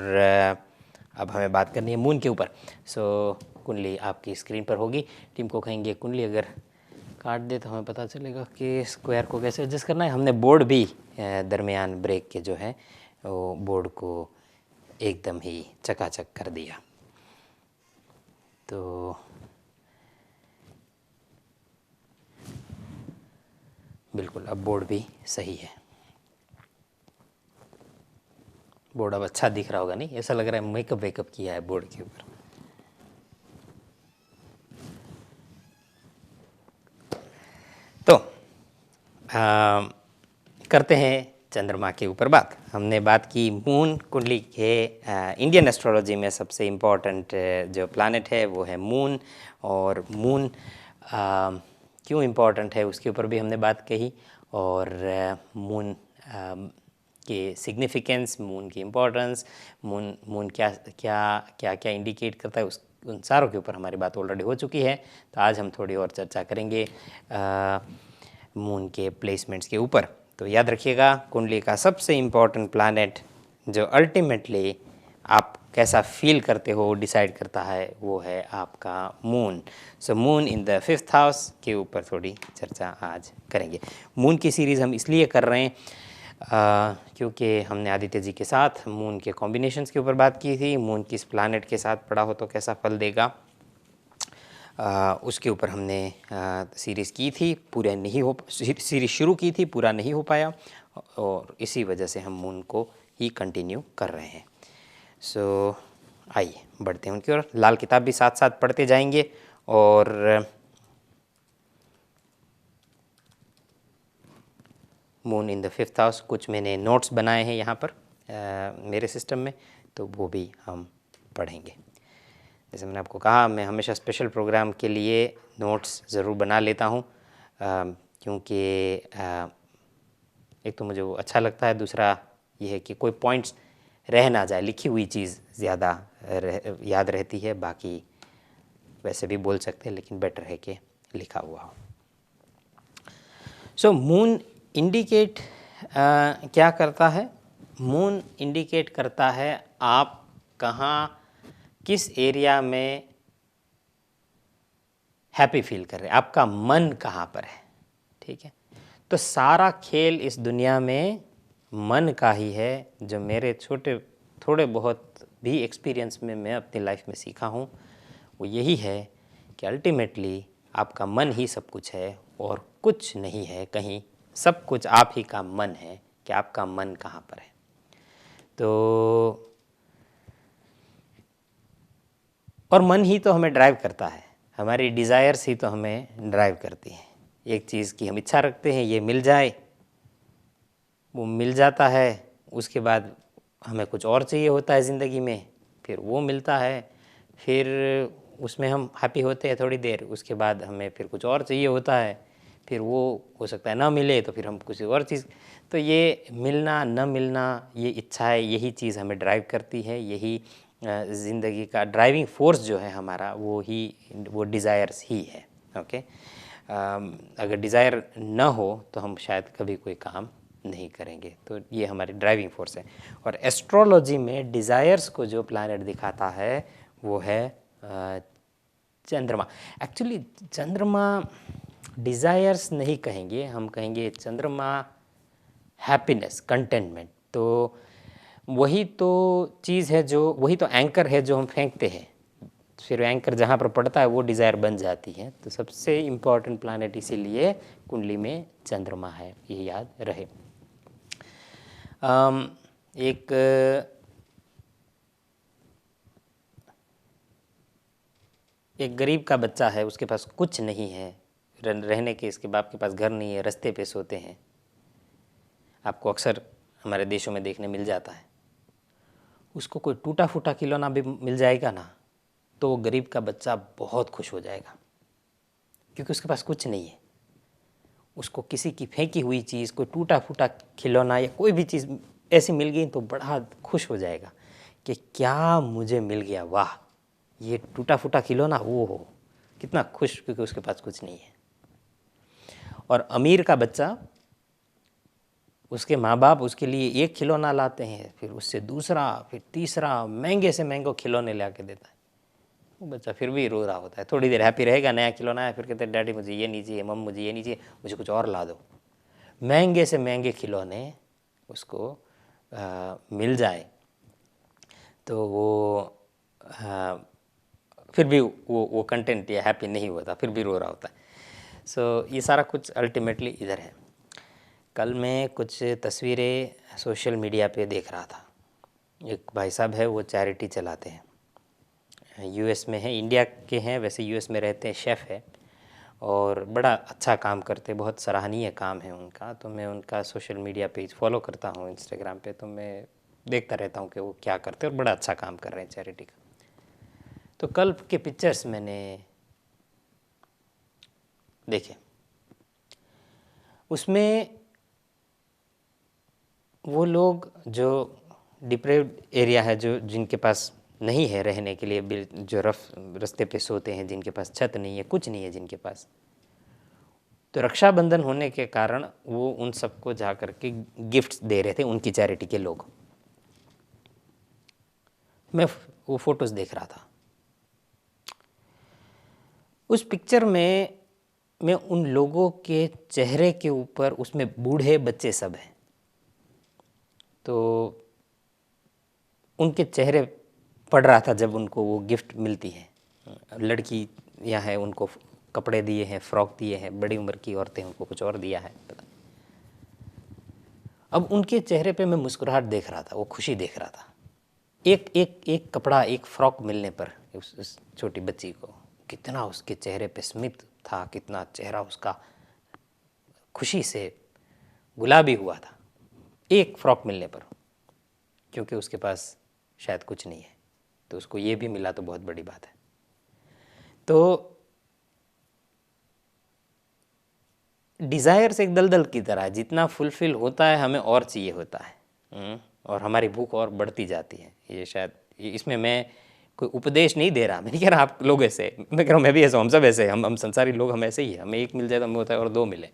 अब हमें बात करनी है मून के ऊपर। सो कुंडली आपकी स्क्रीन पर होगी। टीम को कहेंगे कुंडली अगर काट दे तो हमें पता चलेगा कि स्क्वायर को कैसे एडजस्ट करना है। हमने बोर्ड भी दरमियान ब्रेक के जो है वो बोर्ड को एकदम ही चकाचक कर दिया। तो बिल्कुल अब बोर्ड भी सही है। बोर्ड अब अच्छा दिख रहा होगा, नहीं ऐसा लग रहा है मेकअप वेकअप किया है बोर्ड के ऊपर। तो करते हैं चंद्रमा के ऊपर बात। हमने बात की मून कुंडली के इंडियन एस्ट्रोलॉजी में सबसे इम्पॉर्टेंट जो प्लैनेट है वो है मून, और मून क्यों इम्पॉर्टेंट है उसके ऊपर भी हमने बात कही, और मून के सिग्निफिकेंस, मून की इम्पोर्टेंस, मून क्या क्या क्या क्या इंडिकेट करता है, उन सारों के ऊपर हमारी बात ऑलरेडी हो चुकी है। तो आज हम थोड़ी और चर्चा करेंगे मून के प्लेसमेंट्स के ऊपर। तो याद रखिएगा कुंडली का सबसे इम्पॉर्टेंट प्लैनेट जो अल्टीमेटली आप कैसा फील करते हो डिसाइड करता है वो है आपका moon. So moon in the 5th house के ऊपर थोड़ी चर्चा आज करेंगे। मून की सीरीज़ हम इसलिए कर रहे हैं क्योंकि हमने आदित्य जी के साथ मून के कॉम्बिनेशंस के ऊपर बात की थी। मून किस प्लैनेट के साथ पड़ा हो तो कैसा फल देगा, उसके ऊपर हमने सीरीज़ की थी, पूरा नहीं हो सीरीज़ शुरू की थी, पूरा नहीं हो पाया, और इसी वजह से हम मून को ही कंटिन्यू कर रहे हैं। सो आइए बढ़ते हैं उनकी ओर। लाल किताब भी साथ साथ पढ़ते जाएंगे, और moon in the 5th house कुछ मैंने नोट्स बनाए हैं यहाँ पर मेरे सिस्टम में, तो वो भी हम पढ़ेंगे। जैसे मैंने आपको कहा मैं हमेशा स्पेशल प्रोग्राम के लिए नोट्स ज़रूर बना लेता हूँ, क्योंकि एक तो मुझे वो अच्छा लगता है, दूसरा ये है कि कोई पॉइंट्स रह ना जाए, लिखी हुई चीज़ ज़्यादा याद रहती है। बाकी वैसे भी बोल सकते हैं, लेकिन बेटर है कि लिखा हुआ हो। सो मून इंडिकेट क्या करता है? मून इंडिकेट करता है आप कहाँ किस एरिया में हैप्पी फील कर रहे हैं, आपका मन कहाँ पर है, ठीक है। तो सारा खेल इस दुनिया में मन का ही है, जो मेरे छोटे थोड़े बहुत भी एक्सपीरियंस में मैं अपनी लाइफ में सीखा हूँ वो यही है कि अल्टीमेटली आपका मन ही सब कुछ है और कुछ नहीं है कहीं, सब कुछ आप ही का मन है कि आपका मन कहाँ पर है। तो और मन ही तो हमें ड्राइव करता है, हमारी डिज़ायर्स ही तो हमें ड्राइव करती हैं। एक चीज़ की हम इच्छा रखते हैं ये मिल जाए, वो मिल जाता है, उसके बाद हमें कुछ और चाहिए होता है ज़िंदगी में, फिर वो मिलता है, फिर उसमें हम हैप्पी होते हैं थोड़ी देर, उसके बाद हमें फिर कुछ और चाहिए होता है, फिर वो हो सकता है ना मिले तो फिर हम किसी और चीज़। तो ये मिलना न मिलना, ये इच्छाएं, यही चीज़ हमें ड्राइव करती है, यही ज़िंदगी का ड्राइविंग फोर्स जो है हमारा, वो डिज़ायर्स ही है। ओके, अगर डिज़ायर न हो तो हम शायद कभी कोई काम नहीं करेंगे। तो ये हमारी ड्राइविंग फोर्स है। और एस्ट्रोलॉजी में डिज़ायर्स को जो प्लैनेट दिखाता है वो है चंद्रमा। एक्चुअली चंद्रमा डिज़ायर्स नहीं कहेंगे, हम कहेंगे चंद्रमा हैप्पीनेस, कंटेंटमेंट। तो वही तो चीज़ है, जो वही तो एंकर है जो हम फेंकते हैं, फिर एंकर जहाँ पर पड़ता है वो डिज़ायर बन जाती है। तो सबसे इम्पॉर्टेंट प्लैनेट इसीलिए कुंडली में चंद्रमा है, ये याद रहे। एक गरीब का बच्चा है, उसके पास कुछ नहीं है रहने के, इसके बाप के पास घर नहीं है, रास्ते पे सोते हैं, आपको अक्सर हमारे देशों में देखने मिल जाता है, उसको कोई टूटा फूटा खिलौना भी मिल जाएगा ना, तो वो गरीब का बच्चा बहुत खुश हो जाएगा, क्योंकि उसके पास कुछ नहीं है। उसको किसी की फेंकी हुई चीज़, कोई टूटा फूटा खिलौना या कोई भी चीज़ ऐसी मिल गई तो बड़ा खुश हो जाएगा कि क्या मुझे मिल गया, वाह ये टूटा फूटा खिलौना, वो हो कितना खुश, क्योंकि उसके पास कुछ नहीं है। और अमीर का बच्चा, उसके माँ बाप उसके लिए एक खिलौना लाते हैं, फिर उससे दूसरा, फिर तीसरा, महंगे से महंगे खिलौने ला के देता है। वो बच्चा फिर भी रो रहा होता है, थोड़ी देर हैप्पी रहेगा, नया खिलौना है, फिर कहते हैं डैडी मुझे ये नहीं चाहिए, मम मुझे ये नहीं चाहिए, मुझे कुछ और ला दो। महंगे से महंगे खिलौने उसको मिल जाए तो वो फिर भी वो कंटेंट या हैप्पी नहीं होता, फिर भी रो रहा होता है। सो ये सारा कुछ अल्टीमेटली इधर है। कल मैं कुछ तस्वीरें सोशल मीडिया पे देख रहा था। एक भाई साहब है, वो चैरिटी चलाते हैं, यूएस में है, इंडिया के हैं वैसे, यूएस में रहते हैं, शेफ़ है और बड़ा अच्छा काम करते, बहुत सराहनीय काम है उनका। तो मैं उनका सोशल मीडिया पेज फॉलो करता हूँ इंस्टाग्राम पे, तो मैं देखता रहता हूँ कि वो क्या करते हैं और बड़ा अच्छा काम कर रहे हैं चैरिटी का। तो कल के पिक्चर्स मैंने देखे, उसमें वो लोग जो डिप्रेव्ड एरिया है, जो जिनके पास नहीं है रहने के लिए, जो रास्ते पे सोते हैं, जिनके पास छत नहीं है, कुछ नहीं है जिनके पास, तो रक्षाबंधन होने के कारण वो उन सबको जा कर के गिफ्ट्स दे रहे थे, उनकी चैरिटी के लोग। मैं वो फोटोज़ देख रहा था। उस पिक्चर में मैं उन लोगों के चेहरे के ऊपर, उसमें बूढ़े बच्चे सब हैं, तो उनके चेहरे पड़ रहा था जब उनको वो गिफ्ट मिलती है। लड़की यहाँ है, उनको कपड़े दिए हैं, फ्रॉक दिए हैं, बड़ी उम्र की औरतें उनको कुछ और दिया है, पता। अब उनके चेहरे पे मैं मुस्कुराहट देख रहा था, वो खुशी देख रहा था। एक एक एक कपड़ा, एक फ्रॉक मिलने पर उस छोटी बच्ची को कितना उसके चेहरे पे स्मित था, कितना चेहरा उसका खुशी से गुलाबी हुआ था एक फ्रॉक मिलने पर, क्योंकि उसके पास शायद कुछ नहीं है, तो उसको ये भी मिला तो बहुत बड़ी बात है। तो डिज़ायर्स एक दलदल की तरह है, जितना फुलफिल होता है हमें और चाहिए होता है, और हमारी भूख और बढ़ती जाती है। ये शायद इसमें मैं कोई उपदेश नहीं दे रहा, मैं नहीं कह रहा आप लोग ऐसे, मैं कह रहा हूँ मैं भी ऐसा, हम सब ऐसे, हम संसारी लोग, हम ऐसे ही हैं। हमें एक मिल जाए तो हमें होता है और दो मिले।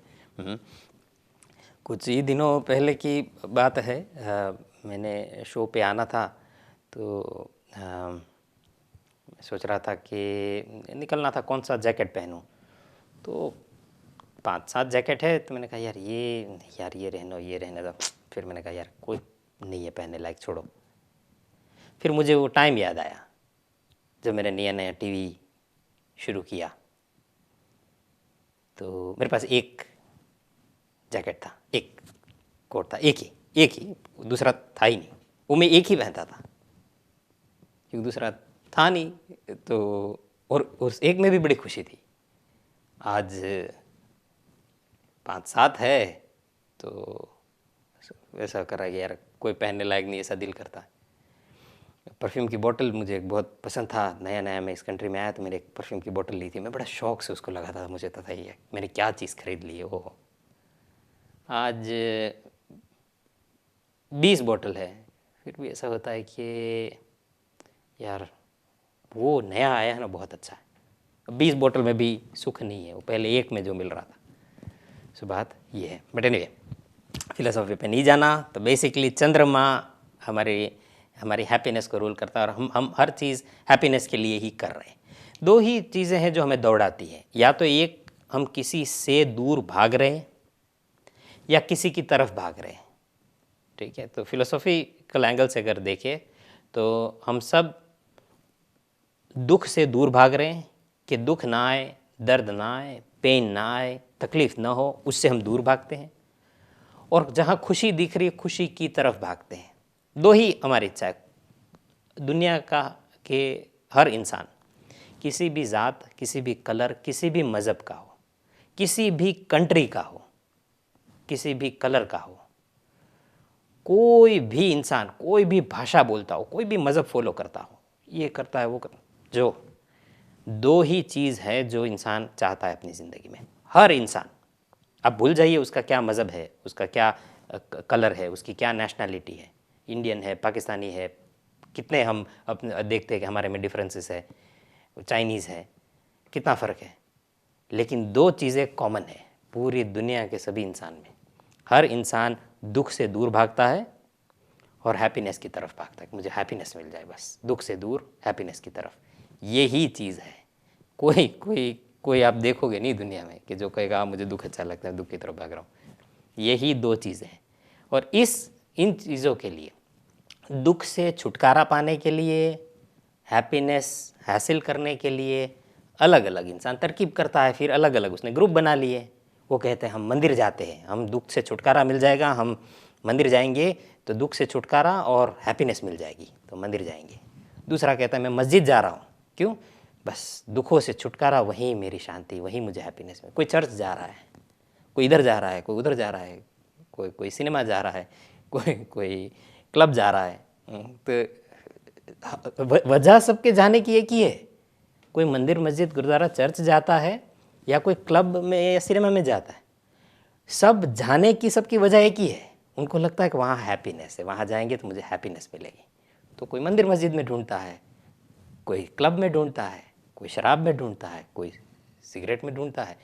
कुछ ही दिनों पहले की बात है, मैंने शो पे आना था, तो सोच रहा था कि निकलना था, कौन सा जैकेट पहनूं, तो 5-7 जैकेट है, तो मैंने कहा यार ये रहने दो। फिर मैंने कहा यार कोई नहीं है पहनने लायक, छोड़ो। फिर मुझे वो टाइम याद आया जब मैंने नया नया टीवी शुरू किया, तो मेरे पास एक जैकेट था, एक कोट था, एक ही, दूसरा था ही नहीं, वो मैं एक ही पहनता था क्योंकि दूसरा था नहीं। तो और उस एक में भी बड़ी खुशी थी। आज 5-7 है तो ऐसा कर रहा है यार कोई पहनने लायक नहीं, ऐसा दिल करता है। परफ्यूम की बोतल मुझे बहुत पसंद था, नया नया मैं इस कंट्री में आया तो मैंने एक परफ्यूम की बोतल ली थी, मैं बड़ा शौक से उसको लगा था, मुझे पता ही है मैंने क्या चीज़ खरीद ली है। ओह, आज 20 बोतल है, फिर भी ऐसा होता है कि यार वो नया आया है ना, बहुत अच्छा है। 20 बोतल में भी सुख नहीं है, वो पहले एक में जो मिल रहा था। सो बात ये है। बट एनीवे, फिलोसॉफी पे नहीं जाना, तो बेसिकली चंद्रमा हमारी हैप्पीनेस को रूल करता है, और हम हर चीज़ हैप्पीनेस के लिए ही कर रहे हैं। दो ही चीज़ें हैं जो हमें दौड़ाती हैं, या तो एक हम किसी से दूर भाग रहे हैं या किसी की तरफ भाग रहे हैं, ठीक है। तो फिलोसॉफिकल एंगल से अगर देखें तो हम सब दुख से दूर भाग रहे हैं कि दुख ना आए, दर्द ना आए, पेन ना आए, तकलीफ़ ना हो, उससे हम दूर भागते हैं। और जहाँ खुशी दिख रही है, खुशी की तरफ भागते हैं। दो ही हमारी इच्छा है। दुनिया का के हर इंसान, किसी भी ज़ात, किसी भी कलर, किसी भी मज़हब का हो, किसी भी कंट्री का हो, किसी भी कलर का हो, कोई भी इंसान कोई भी भाषा बोलता हो, कोई भी मज़हब फॉलो करता हो, ये करता है वो करता, जो दो ही चीज़ है जो इंसान चाहता है अपनी ज़िंदगी में, हर इंसान। आप भूल जाइए उसका क्या मज़हब है, उसका क्या कलर है, उसकी क्या नेशनैलिटी है, इंडियन है, पाकिस्तानी है, कितने हम अपने देखते हैं कि हमारे में डिफरेंसेस है, चाइनीज़ है, कितना फ़र्क है, लेकिन दो चीज़ें कॉमन है पूरी दुनिया के सभी इंसान में। हर इंसान दुख से दूर भागता है और हैप्पीनेस की तरफ भागता है, मुझे हैप्पीनेस मिल जाए बस, दुख से दूर हैप्पीनेस की तरफ, यही चीज़ है। कोई कोई कोई आप देखोगे नहीं दुनिया में कि जो कहेगा मुझे दुख अच्छा लगता है, दुख की तरफ भाग रहा हूँ। यही दो चीज़ें हैं। और इन चीज़ों के लिए, दुख से छुटकारा पाने के लिए, हैप्पीनेस हासिल करने के लिए अलग अलग इंसान तरकीब करता है, फिर अलग अलग उसने ग्रुप बना लिए। वो कहते हैं हम मंदिर जाते हैं, हम दुख से छुटकारा मिल जाएगा, हम मंदिर जाएंगे तो दुख से छुटकारा और हैप्पीनेस मिल जाएगी, तो मंदिर जाएंगे। दूसरा कहता है मैं मस्जिद जा रहा हूँ, क्यों, बस दुखों से छुटकारा, वहीं मेरी शांति, वहीं मुझे हैप्पीनेस में। कोई चर्च जा रहा है, कोई इधर जा रहा है, कोई उधर जा रहा है, कोई सिनेमा जा रहा है, कोई क्लब जा रहा है। तो वजह सबके जाने की एक ही है, कोई मंदिर मस्जिद गुरुद्वारा चर्च जाता है या कोई क्लब में या सिनेमा में जाता है, सब जाने की सबकी वजह एक ही है, उनको लगता है कि वहाँ हैप्पीनेस है, वहाँ जाएंगे तो मुझे हैप्पीनेस मिलेगी। तो कोई मंदिर मस्जिद में ढूंढता है, कोई क्लब में ढूंढता है, कोई शराब में ढूंढता है, कोई सिगरेट में ढूंढता है,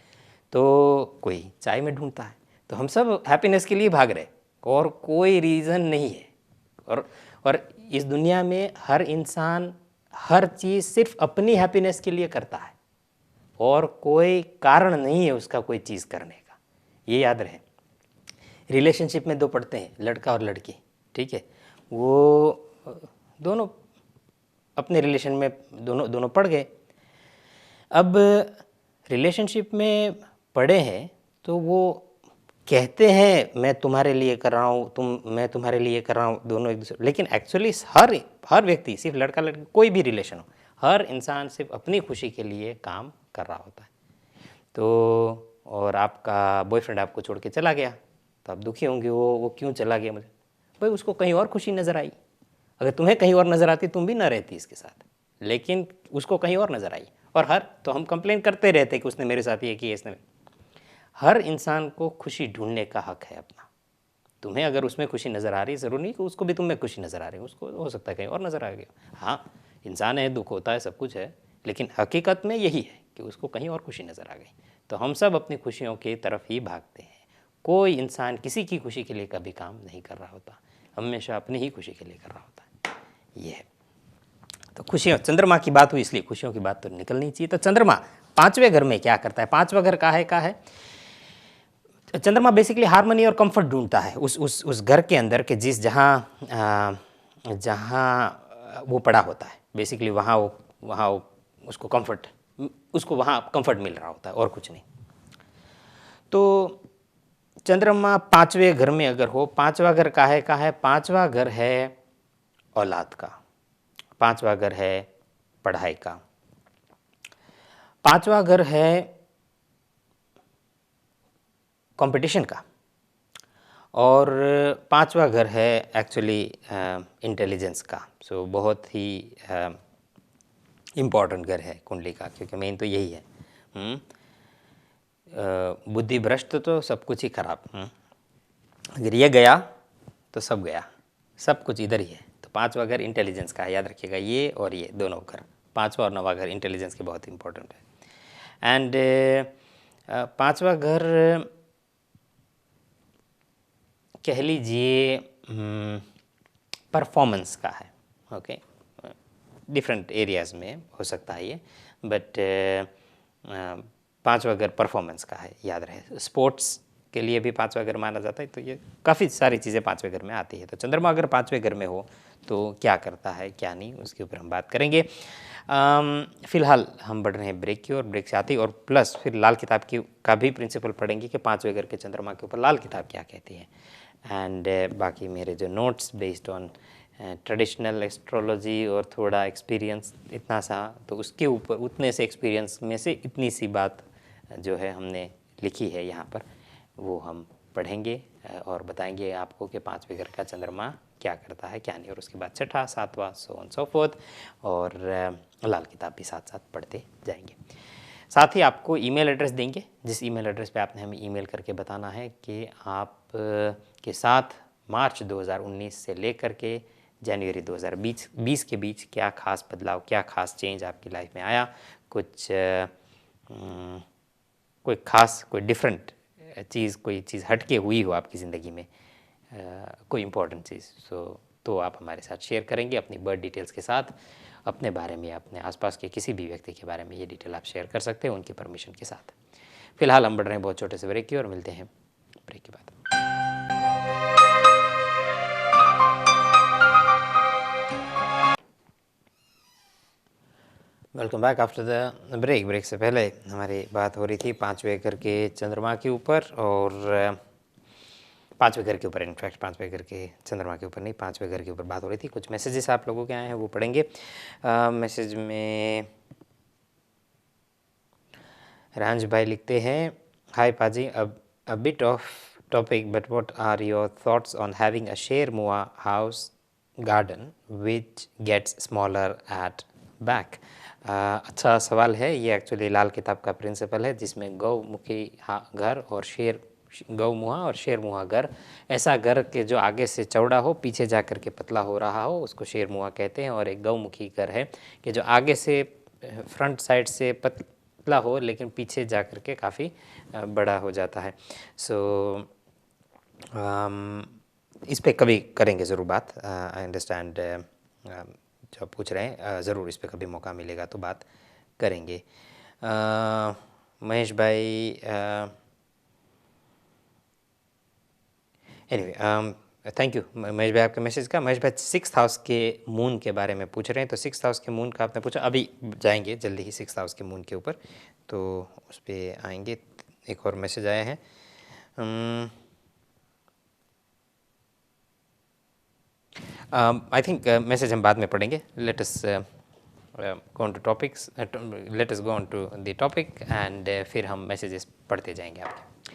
तो कोई चाय में ढूंढता है। तो हम सब हैप्पीनेस के लिए भाग रहे और कोई रीज़न नहीं है। और इस दुनिया में हर इंसान हर चीज़ सिर्फ अपनी हैप्पीनेस के लिए करता है और कोई कारण नहीं है उसका कोई चीज़ करने का, ये याद रहे। रिलेशनशिप में दो पढ़ते हैं, लड़का और लड़की, ठीक है, वो दोनों अपने रिलेशन में दोनों पढ़ गए। अब रिलेशनशिप में पढ़े हैं तो वो कहते हैं मैं तुम्हारे लिए कर रहा हूँ, मैं तुम्हारे लिए कर रहा हूँ, दोनों एक दूसरे, लेकिन एक्चुअली हर व्यक्ति, सिर्फ लड़का लड़की कोई भी रिलेशन हो, हर इंसान सिर्फ अपनी खुशी के लिए काम कर रहा होता है। तो और आपका बॉयफ्रेंड आपको छोड़ के चला गया तो आप दुखी होंगे, वो क्यों चला गया मुझे, भाई उसको कहीं और खुशी नज़र आई। अगर तुम्हें कहीं और नज़र आती तुम भी ना रहती इसके साथ, लेकिन उसको कहीं और नज़र आई। और तो हम कंप्लेन करते रहते कि उसने मेरे साथ ये किया, इसने। हर इंसान को खुशी ढूंढने का हक है अपना। तुम्हें अगर उसमें खुशी नज़र आ रही है, ज़रूर नहीं कि उसको भी तुम में खुशी नज़र आ रही है, उसको हो सकता है कहीं और नज़र आ गया। हाँ, इंसान है, दुख होता है, सब कुछ है, लेकिन हकीकत में यही है कि उसको कहीं और खुशी नज़र आ गई। तो हम सब अपनी खुशियों की तरफ ही भागते हैं। कोई इंसान किसी की खुशी के लिए कभी काम नहीं कर रहा होता, हमेशा अपनी ही खुशी के लिए कर रहा होता है। ये है। तो खुशियों, चंद्रमा की बात हुई इसलिए खुशियों की बात तो निकलनी चाहिए। तो चंद्रमा पांचवें घर में क्या करता है, पांचवा घर का है चंद्रमा बेसिकली हार्मनी और कंफर्ट ढूंढता है उस घर के अंदर के जहाँ वो पड़ा होता है, बेसिकली वहाँ उसको वहाँ कंफर्ट मिल रहा होता है और कुछ नहीं। तो चंद्रमा पांचवें घर में अगर हो, पांचवा घर का है, पांचवा घर है औलाद का, पांचवा घर है पढ़ाई का, पांचवा घर है कंपटीशन का, और पांचवा घर है एक्चुअली इंटेलिजेंस का। सो बहुत ही इम्पॉर्टेंट घर है कुंडली का, क्योंकि मेन तो यही है। बुद्धि भ्रष्ट तो सब कुछ ही खराब। अगर ये गया तो सब गया, सब कुछ इधर ही है। तो पांचवा घर इंटेलिजेंस का है, याद रखिएगा, ये और ये दोनों घर, पांचवा और नवा घर इंटेलिजेंस के बहुत इंपॉर्टेंट है। एंड पांचवा घर कह लीजिए परफॉर्मेंस का है। ओके, डिफरेंट एरियाज़ में हो सकता है ये, बट पांचवा घर परफॉर्मेंस का है, याद रहे। स्पोर्ट्स के लिए भी पांचवा घर माना जाता है, तो ये काफ़ी सारी चीज़ें पांचवें घर में आती है। तो चंद्रमा अगर पांचवें घर में हो तो क्या करता है क्या नहीं, उसके ऊपर हम बात करेंगे। फ़िलहाल हम बढ़ रहे हैं ब्रेक की ओर, ब्रेक से आते ही और प्लस फिर लाल किताब का भी प्रिंसिपल पढ़ेंगे कि पांचवें घर के चंद्रमा के ऊपर लाल किताब क्या कहती है। एंड बाकी मेरे जो notes based on traditional astrology और थोड़ा एक्सपीरियंस इतना सा, तो उसके ऊपर उतने से एक्सपीरियंस में से इतनी सी बात जो है हमने लिखी है यहाँ पर, वो हम पढ़ेंगे और बताएंगे आपको कि 5वें घर का चंद्रमा क्या करता है क्या नहीं, और उसके बाद छठा, सातवां, सो ऑन सो फोर्थ, और लाल किताब भी साथ साथ पढ़ते जाएंगे। साथ ही आपको ईमेल एड्रेस देंगे, जिस ईमेल एड्रेस पे आपने हमें ईमेल करके बताना है कि आप के साथ मार्च 2019 से लेकर के जनवरी 2020 के बीच क्या खास बदलाव, क्या खास चेंज आपकी लाइफ में आया, कुछ कोई खास, कोई डिफरेंट चीज़, कोई चीज़ हटके हुई हो आपकी ज़िंदगी में, कोई इम्पोर्टेंट चीज़, तो आप हमारे साथ शेयर करेंगे अपनी बर्थ डिटेल्स के साथ। अपने बारे में, अपने आसपास के किसी भी व्यक्ति के बारे में ये डिटेल आप शेयर कर सकते हैं उनकी परमिशन के साथ। फिलहाल हम बढ़ रहे हैं बहुत छोटे से ब्रेक की और मिलते हैं ब्रेक के बाद। Welcome back after the break. Break से पहले हमारी बात हो रही थी 5वें घर के चंद्रमा के ऊपर, और 5वें घर के ऊपर, इनफैक्ट 5वें घर के चंद्रमा के ऊपर नहीं, 5वें घर के ऊपर बात हो रही थी। कुछ मैसेजेस आप लोगों के आए हैं वो पढ़ेंगे। मैसेज में रांझ भाई लिखते हैं, हाय पाजी, a bit off topic but what are your thoughts on having a share मुआ house garden which gets smaller at back. अच्छा सवाल है। ये एक्चुअली लाल किताब का प्रिंसिपल है, जिसमें गौमुखी घर और गौमुहा और शेरमुहा घर, ऐसा घर के जो आगे से चौड़ा हो, पीछे जा कर के पतला हो रहा हो, उसको शेरमुहा कहते हैं। और एक गौमुखी घर है कि जो आगे से फ्रंट साइड से पतला हो, लेकिन पीछे जा कर के काफ़ी बड़ा हो जाता है। सो इस पे कभी करेंगे ज़रूर बात। आई अंडरस्टैंड जो आप पूछ रहे हैं, ज़रूर इस पे कभी मौका मिलेगा तो बात करेंगे। महेश भाई, एनीवे थैंक यू महेश भाई आपके मैसेज का। महेश भाई 6th हाउस के मून के बारे में पूछ रहे हैं, तो 6th हाउस के मून का आपने पूछा, अभी जाएंगे जल्दी ही 6th हाउस के मून के ऊपर, तो उस पर आएंगे। एक और मैसेज आया है, आई थिंक मैसेज हम बाद में पढ़ेंगे। Let us go on to topics, let us go on to the topic, and फिर हम मैसेजेस पढ़ते जाएंगे आपके।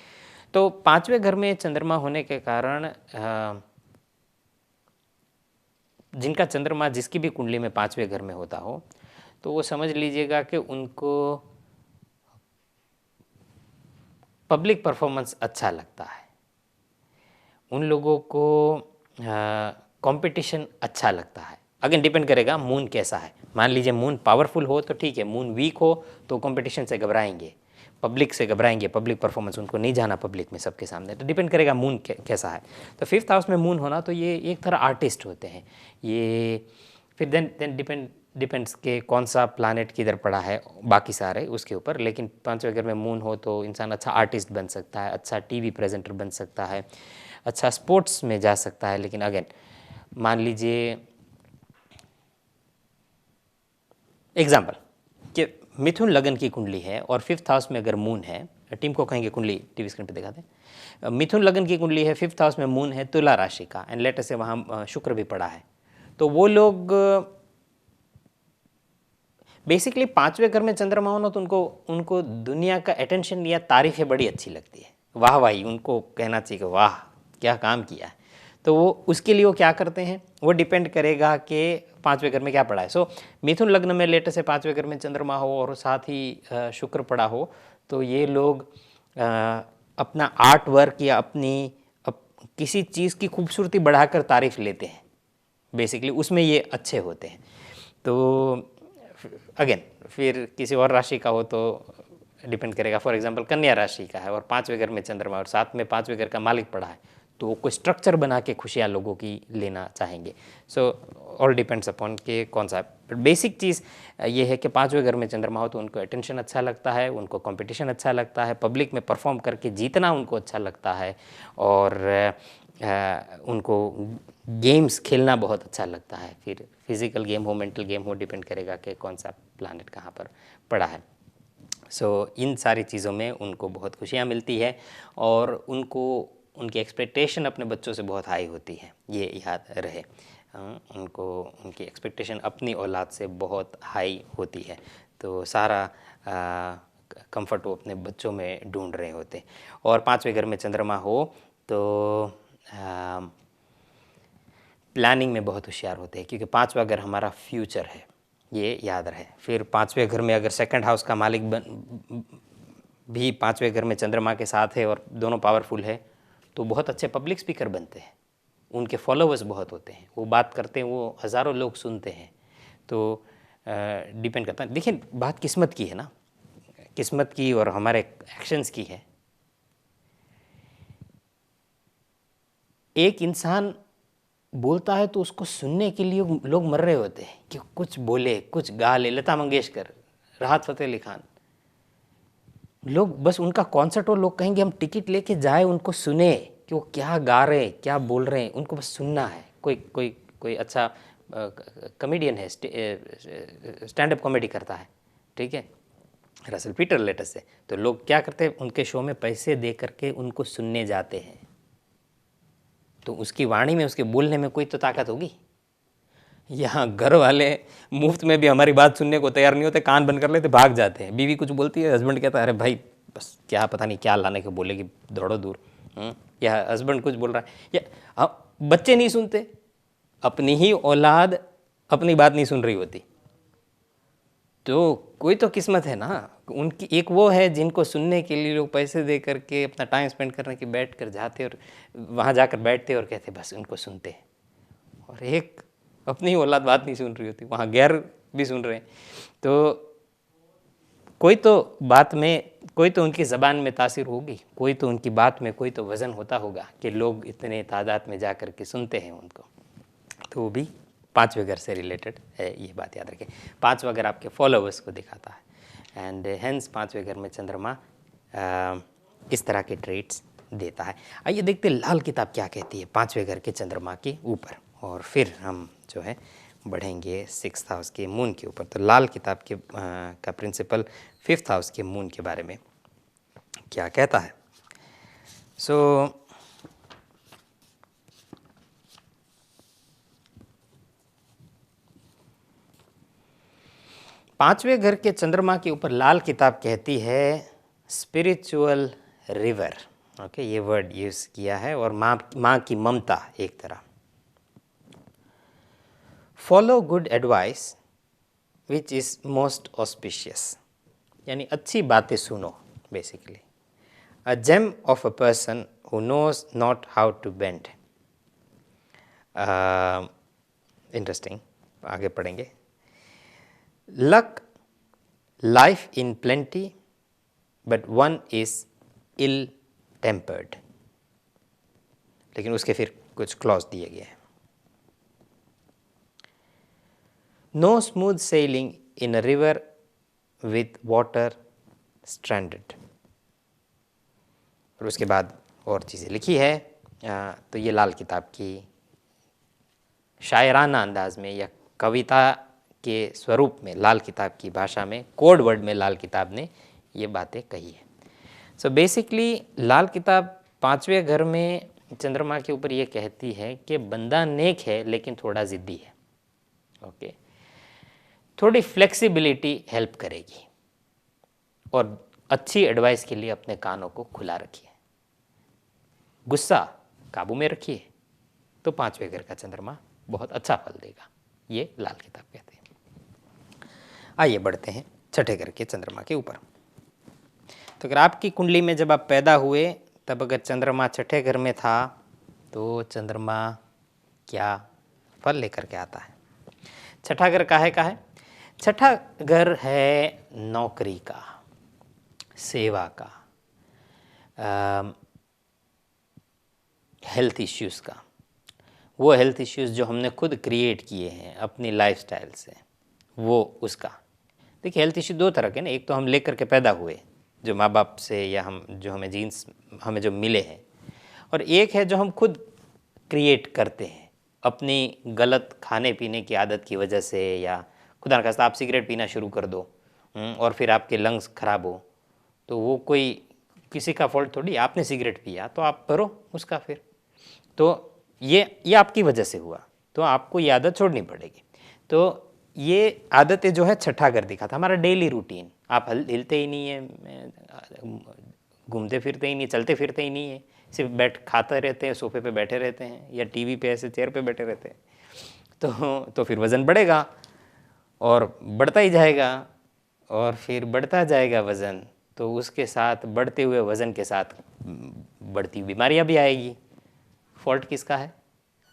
तो 5वें घर में चंद्रमा होने के कारण जिनका चंद्रमा जिसकी भी कुंडली में 5वें घर में होता हो, तो वो समझ लीजिएगा कि उनको पब्लिक परफॉर्मेंस अच्छा लगता है, उन लोगों को कंपटीशन अच्छा लगता है। अगेन डिपेंड करेगा मून कैसा है। मान लीजिए मून पावरफुल हो तो ठीक है, मून वीक हो तो कंपटीशन से घबराएंगे, पब्लिक से घबराएंगे, पब्लिक परफॉर्मेंस, उनको नहीं जाना पब्लिक में सबके सामने। तो डिपेंड करेगा मून कैसा है। तो 5th हाउस में मून होना, तो ये एक तरह आर्टिस्ट होते हैं ये। फिर देन डिपेंड्स के कौन सा प्लानेट किधर पड़ा है, बाकी सारे उसके ऊपर। लेकिन 5वें घर में मून हो तो इंसान अच्छा आर्टिस्ट बन सकता है, अच्छा टीवी प्रेजेंटर बन सकता है, अच्छा स्पोर्ट्स में जा सकता है। लेकिन अगेन मान लीजिए एग्जाम्पल कि मिथुन लगन की कुंडली है और 5th हाउस में अगर मून है, टीम को कहेंगे कुंडली टीवी स्क्रीन पे दिखा दें। मिथुन लगन की कुंडली है, 5th हाउस में मून है तुला राशि का, एंड लेटर से वहाँ शुक्र भी पड़ा है, तो वो लोग बेसिकली 5वें घर में चंद्रमा होना, तो उनको दुनिया का अटेंशन या तारीफें बड़ी अच्छी लगती है, वाह वाही, उनको कहना चाहिए कि वाह क्या काम किया है। तो वो उसके लिए वो क्या करते हैं, वो डिपेंड करेगा कि 5वें घर में क्या पड़ा है। सो मिथुन लग्न में लेटर से 5वें घर में चंद्रमा हो और साथ ही शुक्र पड़ा हो, तो ये लोग अपना आर्ट वर्क या अपनी किसी चीज़ की खूबसूरती बढ़ाकर तारीफ लेते हैं, बेसिकली उसमें ये अच्छे होते हैं। तो अगेन फिर किसी और राशि का हो तो डिपेंड करेगा। फॉर एग्जांपल कन्या राशि का है और 5वें घर में चंद्रमा और साथ में 5वें घर का मालिक पड़ा है, तो वो कोई स्ट्रक्चर बना के खुशियाँ लोगों की लेना चाहेंगे। सो ऑल डिपेंड्स अपॉन कि कौन सा। बेसिक चीज़ ये है कि 5वें घर में चंद्रमा हो तो उनको अटेंशन अच्छा लगता है, उनको कंपटीशन अच्छा लगता है, पब्लिक में परफॉर्म करके जीतना उनको अच्छा लगता है, और उनको गेम्स खेलना बहुत अच्छा लगता है। फिर फिजिकल गेम हो, मेंटल गेम हो, डिपेंड करेगा कि कौन सा प्लानट कहाँ पर पड़ा है। सो इन सारी चीज़ों में उनको बहुत खुशियाँ मिलती है, और उनको उनकी एक्सपेक्टेशन अपने बच्चों से बहुत हाई होती है, ये याद रहे। उनको उनकी एक्सपेक्टेशन अपनी औलाद से बहुत हाई होती है, तो सारा कंफर्ट वो अपने बच्चों में ढूंढ रहे होते हैं। और 5वें घर में चंद्रमा हो तो प्लानिंग में बहुत होशियार होते हैं, क्योंकि पांचवा घर हमारा फ्यूचर है, ये याद रहे। फिर पांचवें घर में अगर सेकंड हाउस का मालिक भी पांचवें घर में चंद्रमा के साथ है और दोनों पावरफुल है, तो बहुत अच्छे पब्लिक स्पीकर बनते हैं, उनके फॉलोवर्स बहुत होते हैं, वो बात करते हैं, वो हज़ारों लोग सुनते हैं। तो डिपेंड करता है। देखिए, बात किस्मत की है ना, किस्मत की और हमारे एक्शंस की है। एक इंसान बोलता है तो उसको सुनने के लिए लोग मर रहे होते हैं कि कुछ बोले, कुछ गा ले। लता मंगेशकर, राहत फ़तेह अली खान, लोग बस उनका कॉन्सर्ट हो, लोग कहेंगे हम टिकट लेके जाए, उनको सुने कि वो क्या गा रहे हैं, क्या बोल रहे हैं, उनको बस सुनना है। कोई अच्छा कॉमेडियन है, स्टैंड अप कॉमेडी करता है, ठीक है, रसल पीटर लेटेस्ट से, तो लोग क्या करते हैं, उनके शो में पैसे दे करके उनको सुनने जाते हैं। तो उसकी वाणी में, उसके बोलने में कोई तो ताकत होगी। यहाँ घर वाले मुफ्त में भी हमारी बात सुनने को तैयार नहीं होते, कान बंद कर लेते, भाग जाते हैं। बीवी कुछ बोलती है, हस्बैंड कहता है अरे भाई बस क्या पता नहीं क्या लाने को बोलेगी, दौड़ो दूर। या हस्बैंड कुछ बोल रहा है, या बच्चे नहीं सुनते, अपनी ही औलाद अपनी बात नहीं सुन रही होती। तो कोई तो किस्मत है ना उनकी। एक वो है जिनको सुनने के लिए लोग पैसे दे करके अपना टाइम स्पेंड करने के बैठ कर जाते और वहाँ जाकर बैठते और कहते बस उनको सुनते। और एक अपनी ही औलाद बात नहीं सुन रही होती, वहाँ गैर भी सुन रहे हैं। तो कोई तो बात में, कोई तो उनकी ज़बान में तासीर होगी, कोई तो उनकी बात में कोई तो वज़न होता होगा कि लोग इतने तादाद में जा कर के सुनते हैं उनको। तो वो भी पांचवें घर से रिलेटेड है, ये बात याद रखें। पांचवा घर आपके फॉलोवर्स को दिखाता है, एंड हेंस पांचवें घर में चंद्रमा इस तरह के ट्रेट्स देता है। आइए देखते हैं लाल किताब क्या कहती है पांचवें घर के चंद्रमा के ऊपर, और फिर हम जो है बढ़ेंगे सिक्स्थ हाउस के मून के ऊपर। तो लाल किताब के का प्रिंसिपल फिफ्थ हाउस के मून के बारे में क्या कहता है। सो पांचवें घर के चंद्रमा के ऊपर लाल किताब कहती है स्पिरिचुअल रिवर। ओके, ये वर्ड यूज़ किया है, और माँ की ममता एक तरह। Follow good advice which is most auspicious, यानी अच्छी बातें सुनो basically. A gem of a person who knows not how to bend. Interesting, आगे पढ़ेंगे। Luck life in plenty but one is ill tempered. लेकिन उसके फिर कुछ क्लॉज दिए गए हैं। No smooth sailing in a river with water stranded. और उसके बाद और चीज़ें लिखी है। तो ये लाल किताब की शायराना अंदाज में या कविता के स्वरूप में, लाल किताब की भाषा में, कोड वर्ड में लाल किताब ने ये बातें कही है। सो बेसिकली लाल किताब पांचवें घर में चंद्रमा के ऊपर ये कहती है कि बंदा नेक है लेकिन थोड़ा ज़िद्दी है। ओके, थोड़ी फ्लेक्सिबिलिटी हेल्प करेगी, और अच्छी एडवाइस के लिए अपने कानों को खुला रखिए, गुस्सा काबू में रखिए, तो पांचवें घर का चंद्रमा बहुत अच्छा फल देगा, ये लाल किताब कहते हैं। आइए बढ़ते हैं छठे घर के चंद्रमा के ऊपर। तो अगर आपकी कुंडली में जब आप पैदा हुए तब अगर चंद्रमा छठे घर में था तो चंद्रमा क्या फल लेकर के आता है। छठा घर काहे का है? छठा घर है नौकरी का, सेवा का, हेल्थ इश्यूज़ का। वो हेल्थ इश्यूज़ जो हमने खुद क्रिएट किए हैं अपनी लाइफस्टाइल से, वो उसका। देखिए, हेल्थ इश्यू दो तरह के ना, एक तो हम लेकर के पैदा हुए जो माँ बाप से, या हम जो हमें जीन्स हमें जो मिले हैं, और एक है जो हम खुद क्रिएट करते हैं अपनी गलत खाने पीने की आदत की वजह से, या खुदा न खास्ता आप सिगरेट पीना शुरू कर दो और फिर आपके लंग्स खराब हो, तो वो कोई किसी का फॉल्ट थोड़ी, आपने सिगरेट पिया तो आप भरो उसका फिर। तो ये आपकी वजह से हुआ, तो आपको ये आदत छोड़नी पड़ेगी। तो ये आदतें जो है छठा घर दिखा था, हमारा डेली रूटीन। आप हिलते ही नहीं है, घूमते फिरते ही नहीं, चलते फिरते ही नहीं है, सिर्फ खाते रहते हैं, सोफे पे बैठे रहते हैं या टीवी पे ऐसे चेयर पे बैठे रहते हैं, तो फिर वज़न बढ़ेगा और बढ़ता ही जाएगा, और फिर बढ़ता जाएगा वज़न, तो उसके साथ बढ़ते हुए वज़न के साथ बढ़ती हुई बीमारियाँ भी आएगी। फॉल्ट किसका है?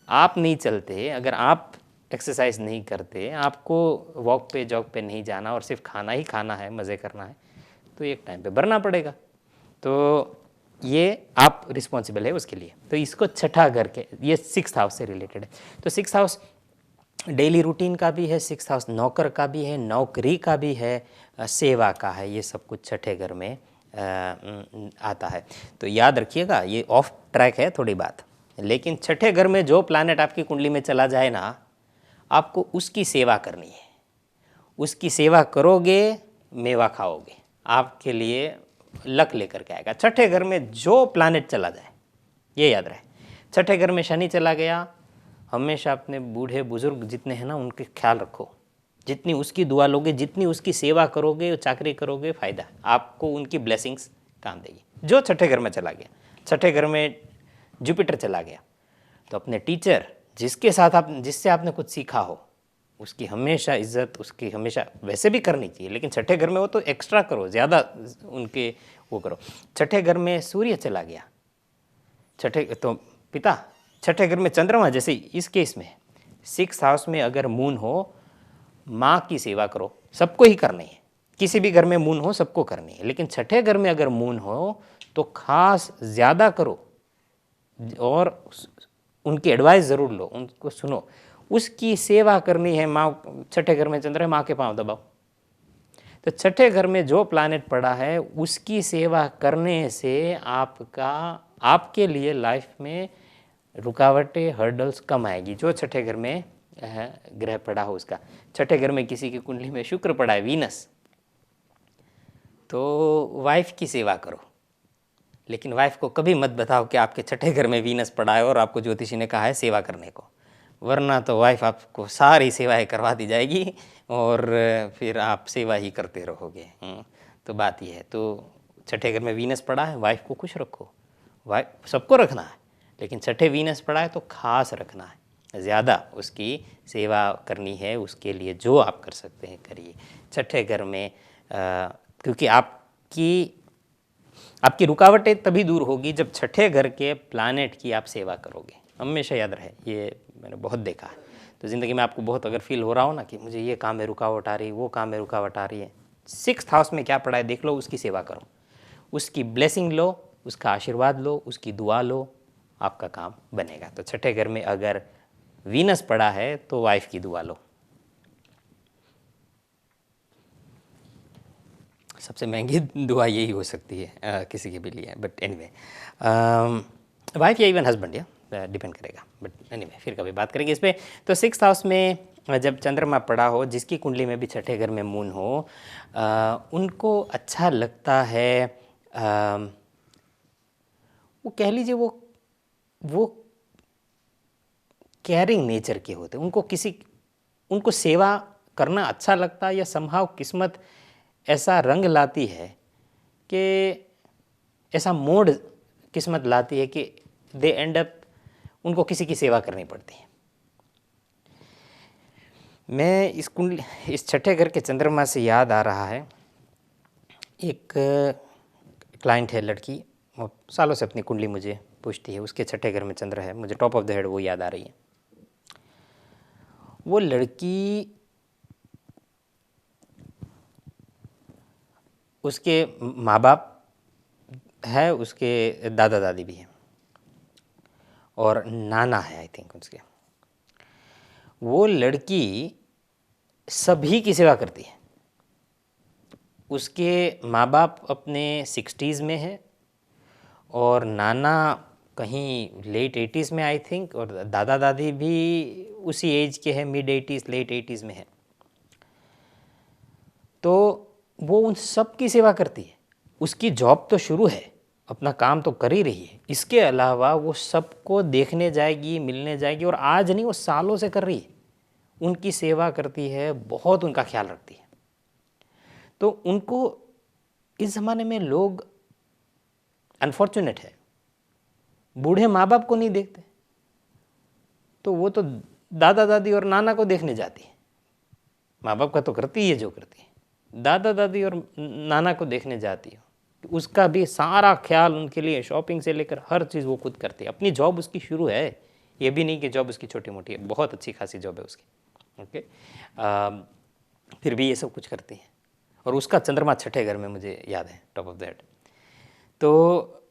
आप नहीं चलते, अगर आप एक्सरसाइज नहीं करते, आपको वॉक पे जॉग पे नहीं जाना और सिर्फ खाना ही खाना है, मज़े करना है, तो एक टाइम पे भरना पड़ेगा। तो ये आप रिस्पॉन्सिबल है उसके लिए। तो इसको छठा घर के, ये 6th हाउस से रिलेटेड है। तो 6th हाउस डेली रूटीन का भी है, 6th हाउस नौकर का भी है, नौकरी का भी है, सेवा का है, ये सब कुछ छठे घर में आता है। तो याद रखिएगा, ये ऑफ ट्रैक है थोड़ी बात, लेकिन छठे घर में जो प्लैनेट आपकी कुंडली में चला जाए ना, आपको उसकी सेवा करनी है। उसकी सेवा करोगे, मेवा खाओगे, आपके लिए लक लेकर के आएगा। छठे घर में जो प्लैनेट चला जाए, ये याद रहे। छठे घर में शनि चला गया, हमेशा अपने बूढ़े बुजुर्ग जितने हैं ना, उनके ख्याल रखो। जितनी उसकी दुआ लोगे, जितनी उसकी सेवा करोगे, चाकरी करोगे, फ़ायदा आपको, उनकी ब्लेसिंग्स काम देगी। जो छठे घर में चला गया, छठे घर में जुपिटर चला गया, तो अपने टीचर जिसके साथ आप, जिससे आपने कुछ सीखा हो, उसकी हमेशा इज्जत, उसकी हमेशा वैसे भी करनी चाहिए, लेकिन छठे घर में वो तो एक्स्ट्रा करो, ज़्यादा उनके वो करो। छठे घर में सूर्य चला गया, छठे तो पिता, छठे घर में चंद्रमा, जैसे इस केस में 6th हाउस में अगर मून हो, माँ की सेवा करो, सबको ही करनी है। किसी भी घर में मून हो, सबको करनी है, लेकिन छठे घर में अगर मून हो तो खास ज़्यादा करो, और उनकी एडवाइस ज़रूर लो, उनको सुनो, उसकी सेवा करनी है। माँ, छठे घर में चंद्र है, माँ के पाँव दबाओ। तो छठे घर में जो प्लैनेट पड़ा है, उसकी सेवा करने से आपके लिए लाइफ में रुकावटें, हर्डल्स कम आएगी। जो छठे घर में ग्रह पड़ा हो उसका, छठे घर में किसी की कुंडली में शुक्र पड़ा है, वीनस, तो वाइफ की सेवा करो, लेकिन वाइफ को कभी मत बताओ कि आपके छठे घर में वीनस पड़ा है और आपको ज्योतिषी ने कहा है सेवा करने को, वरना तो वाइफ आपको सारी सेवाएं करवा दी जाएगी और फिर आप सेवा ही करते रहोगे। तो बात यह है। तो छठे घर में वीनस पड़ा है, वाइफ को खुश रखो। वाइफ सबको रखना है, लेकिन छठे वीनस पड़ा है तो खास रखना है, ज़्यादा उसकी सेवा करनी है। उसके लिए जो आप कर सकते हैं करिए छठे घर में, क्योंकि आपकी रुकावटें तभी दूर होगी जब छठे घर के प्लैनेट की आप सेवा करोगे। हमेशा याद रहे, ये मैंने बहुत देखा है। तो ज़िंदगी में आपको बहुत अगर फील हो रहा हो ना कि मुझे ये काम में रुकावट आ रही है, वो काम में रुकावट आ रही है, 6th हाउस में क्या पड़ा है देख लो, उसकी सेवा करो, उसकी ब्लेसिंग लो, उसका आशीर्वाद लो, उसकी दुआ लो, आपका काम बनेगा। तो छठे घर में अगर वीनस पड़ा है तो वाइफ की दुआ लो। सबसे महंगी दुआ यही हो सकती है किसी के भी लिए, बट एनीवे, वाइफ या इवन हस्बैंड, या डिपेंड करेगा, बट एनीवे फिर कभी बात करेंगे इस पर। तो 6th हाउस में जब चंद्रमा पड़ा हो, जिसकी कुंडली में भी छठे घर में मून हो, उनको अच्छा लगता है, वो कह लीजिए वो केयरिंग नेचर के होते हैं। उनको सेवा करना अच्छा लगता है, या समहाव किस्मत ऐसा रंग लाती है कि ऐसा मोड़ किस्मत लाती है कि दे एंड अप उनको किसी की सेवा करनी पड़ती है। मैं इस छठे घर के चंद्रमा से याद आ रहा है, एक क्लाइंट है, लड़की, वो सालों से अपनी कुंडली मुझे पूछती है, उसके छठे घर में चंद्र है, मुझे टॉप ऑफ द हेड वो याद आ रही है। वो लड़की, उसके माँ बाप है, उसके दादा दादी भी हैं और नाना है आई थिंक उसके। वो लड़की सभी की सेवा करती है। उसके माँ बाप अपने 60s में है और नाना कहीं लेट 80s में आई थिंक, और दादा दादी भी उसी एज के हैं, मिड 80s लेट 80s में है। तो वो उन सब की सेवा करती है। उसकी जॉब तो शुरू है, अपना काम तो कर ही रही है, इसके अलावा वो सबको देखने जाएगी, मिलने जाएगी, और आज नहीं वो सालों से कर रही है। उनकी सेवा करती है, बहुत उनका ख्याल रखती है। तो उनको इस ज़माने में लोग अनफॉर्चुनेट है, बूढ़े माँ बाप को नहीं देखते, तो वो तो दादा दादी और नाना को देखने जाती है। माँ बाप का तो करती है जो करती है, दादा दादी और नाना को देखने जाती है, उसका भी सारा ख्याल उनके लिए, शॉपिंग से लेकर हर चीज़ वो खुद करती है। अपनी जॉब उसकी शुरू है, ये भी नहीं कि जॉब उसकी छोटी मोटी है, बहुत अच्छी खासी जॉब है उसकी, ओके। फिर भी ये सब कुछ करती है। और उसका चंद्रमा छठे घर में, मुझे याद है टॉप ऑफ दैट। तो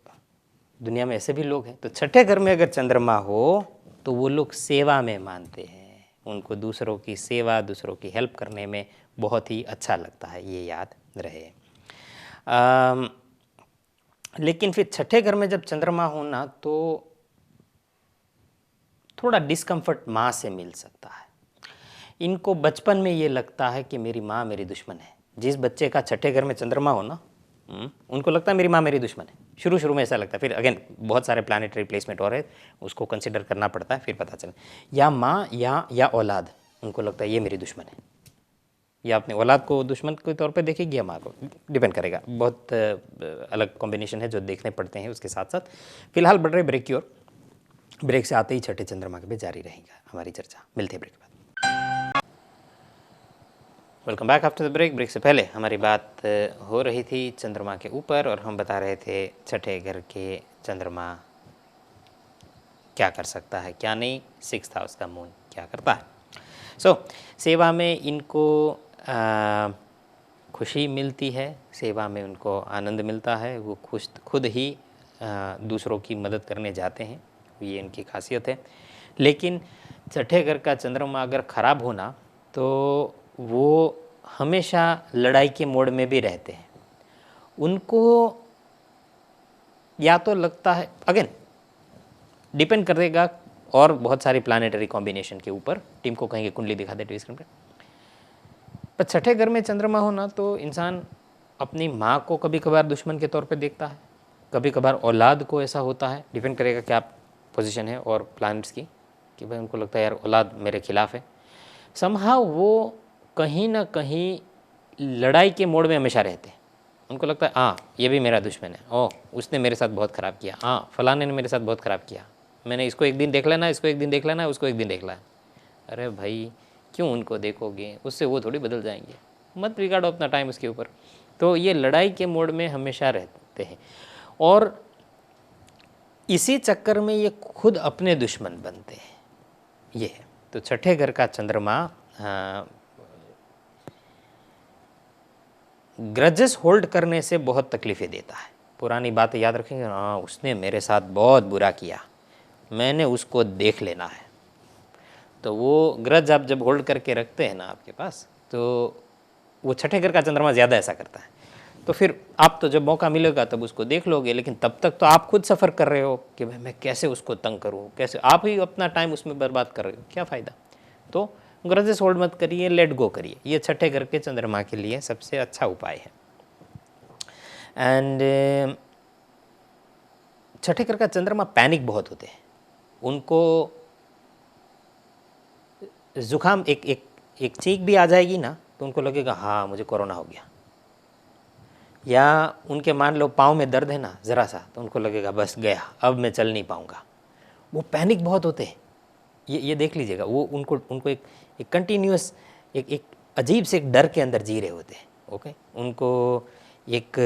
दुनिया में ऐसे भी लोग हैं। तो छठे घर में अगर चंद्रमा हो तो वो लोग सेवा में मानते हैं, उनको दूसरों की सेवा, दूसरों की हेल्प करने में बहुत ही अच्छा लगता है, ये याद रहे। लेकिन फिर छठे घर में जब चंद्रमा हो ना, तो थोड़ा डिस्कम्फर्ट माँ से मिल सकता है। इनको बचपन में ये लगता है कि मेरी माँ मेरी दुश्मन है। जिस बच्चे का छठे घर में चंद्रमा हो ना, उनको लगता है मेरी माँ मेरी दुश्मन है। शुरू में ऐसा लगता है, फिर अगेन बहुत सारे प्लानेटरी प्लेसमेंट और है, उसको कंसिडर करना पड़ता है, फिर पता चले। या माँ या औलाद, उनको लगता है ये मेरी दुश्मन है, या अपने औलाद को दुश्मन के तौर पे देखेगी या माँ को, डिपेंड करेगा। बहुत अलग कॉम्बिनेशन है जो देखने पड़ते हैं उसके साथ साथ। फिलहाल बढ़ रहे ब्रेक की ओर, ब्रेक से आते ही छठे चंद्रमा के पे जारी रहेगा हमारी चर्चा। मिलते हैं ब्रेक के बाद। Welcome back after the break. Break से पहले हमारी बात हो रही थी चंद्रमा के ऊपर, और हम बता रहे थे छठे घर के चंद्रमा क्या कर सकता है क्या नहीं, 6th हाउस का मून क्या करता है। सेवा में इनको खुशी मिलती है, सेवा में उनको आनंद मिलता है, वो खुद ही दूसरों की मदद करने जाते हैं, ये इनकी खासियत है। लेकिन छठे घर का चंद्रमा अगर ख़राब होना तो वो हमेशा लड़ाई के मोड में भी रहते हैं। उनको या तो लगता है, अगेन डिपेंड करेगा और बहुत सारी प्लानेटरी कॉम्बिनेशन के ऊपर। टीम को कहेंगे कुंडली दिखा दे टीवी स्क्रीन पर छठे घर में चंद्रमा होना तो इंसान अपनी माँ को कभी कभार दुश्मन के तौर पे देखता है, कभी कभार औलाद को ऐसा होता है। डिपेंड करेगा क्या पोजीशन है और प्लैनेट्स की, कि भाई उनको लगता है यार औलाद मेरे खिलाफ है। समहाउ वो कहीं ना कहीं लड़ाई के मोड में हमेशा रहते हैं। उनको लगता है हाँ ये भी मेरा दुश्मन है, ओह उसने मेरे साथ बहुत ख़राब किया, हाँ फलाने ने मेरे साथ बहुत ख़राब किया, मैंने इसको एक दिन देख लेना, इसको एक दिन देख लेना, उसको एक दिन देख लेना। अरे भाई क्यों उनको देखोगे, उससे वो थोड़ी बदल जाएंगे, मत बिगाड़ो अपना टाइम उसके ऊपर। तो ये लड़ाई के मोड में हमेशा रहते हैं, और इसी चक्कर में ये खुद अपने दुश्मन बनते हैं, ये है। तो छठे घर का चंद्रमा ग्रजेस होल्ड करने से बहुत तकलीफ़ें देता है। पुरानी बातें याद रखेंगे, हाँ उसने मेरे साथ बहुत बुरा किया, मैंने उसको देख लेना है। तो वो ग्रज आप जब होल्ड करके रखते हैं ना आपके पास, तो वो छठे घर का चंद्रमा ज़्यादा ऐसा करता है। तो फिर आप तो जब मौका मिलेगा तब उसको देख लोगे, लेकिन तब तक तो आप खुद सफ़र कर रहे हो कि भाई मैं कैसे उसको तंग करूँ, कैसे, आप ही अपना टाइम उसमें बर्बाद कर रहे हो, क्या फ़ायदा। तो ग्रजेस होल्ड मत करिए, लेट गो करिए। ये छठे घर के चंद्रमा के लिए सबसे अच्छा उपाय है। एंड छठे घर का चंद्रमा पैनिक बहुत होते हैं, उनको जुकाम एक चीख भी आ जाएगी ना तो उनको लगेगा हाँ मुझे कोरोना हो गया, या उनके मान लो पाँव में दर्द है ना ज़रा सा, तो उनको लगेगा बस गया, अब मैं चल नहीं पाऊँगा। वो पैनिक बहुत होते हैं, ये देख लीजिएगा। वो उनको एक कंटिन्यूस एक अजीब से एक डर के अंदर जी रहे होते हैं, ओके। उनको एक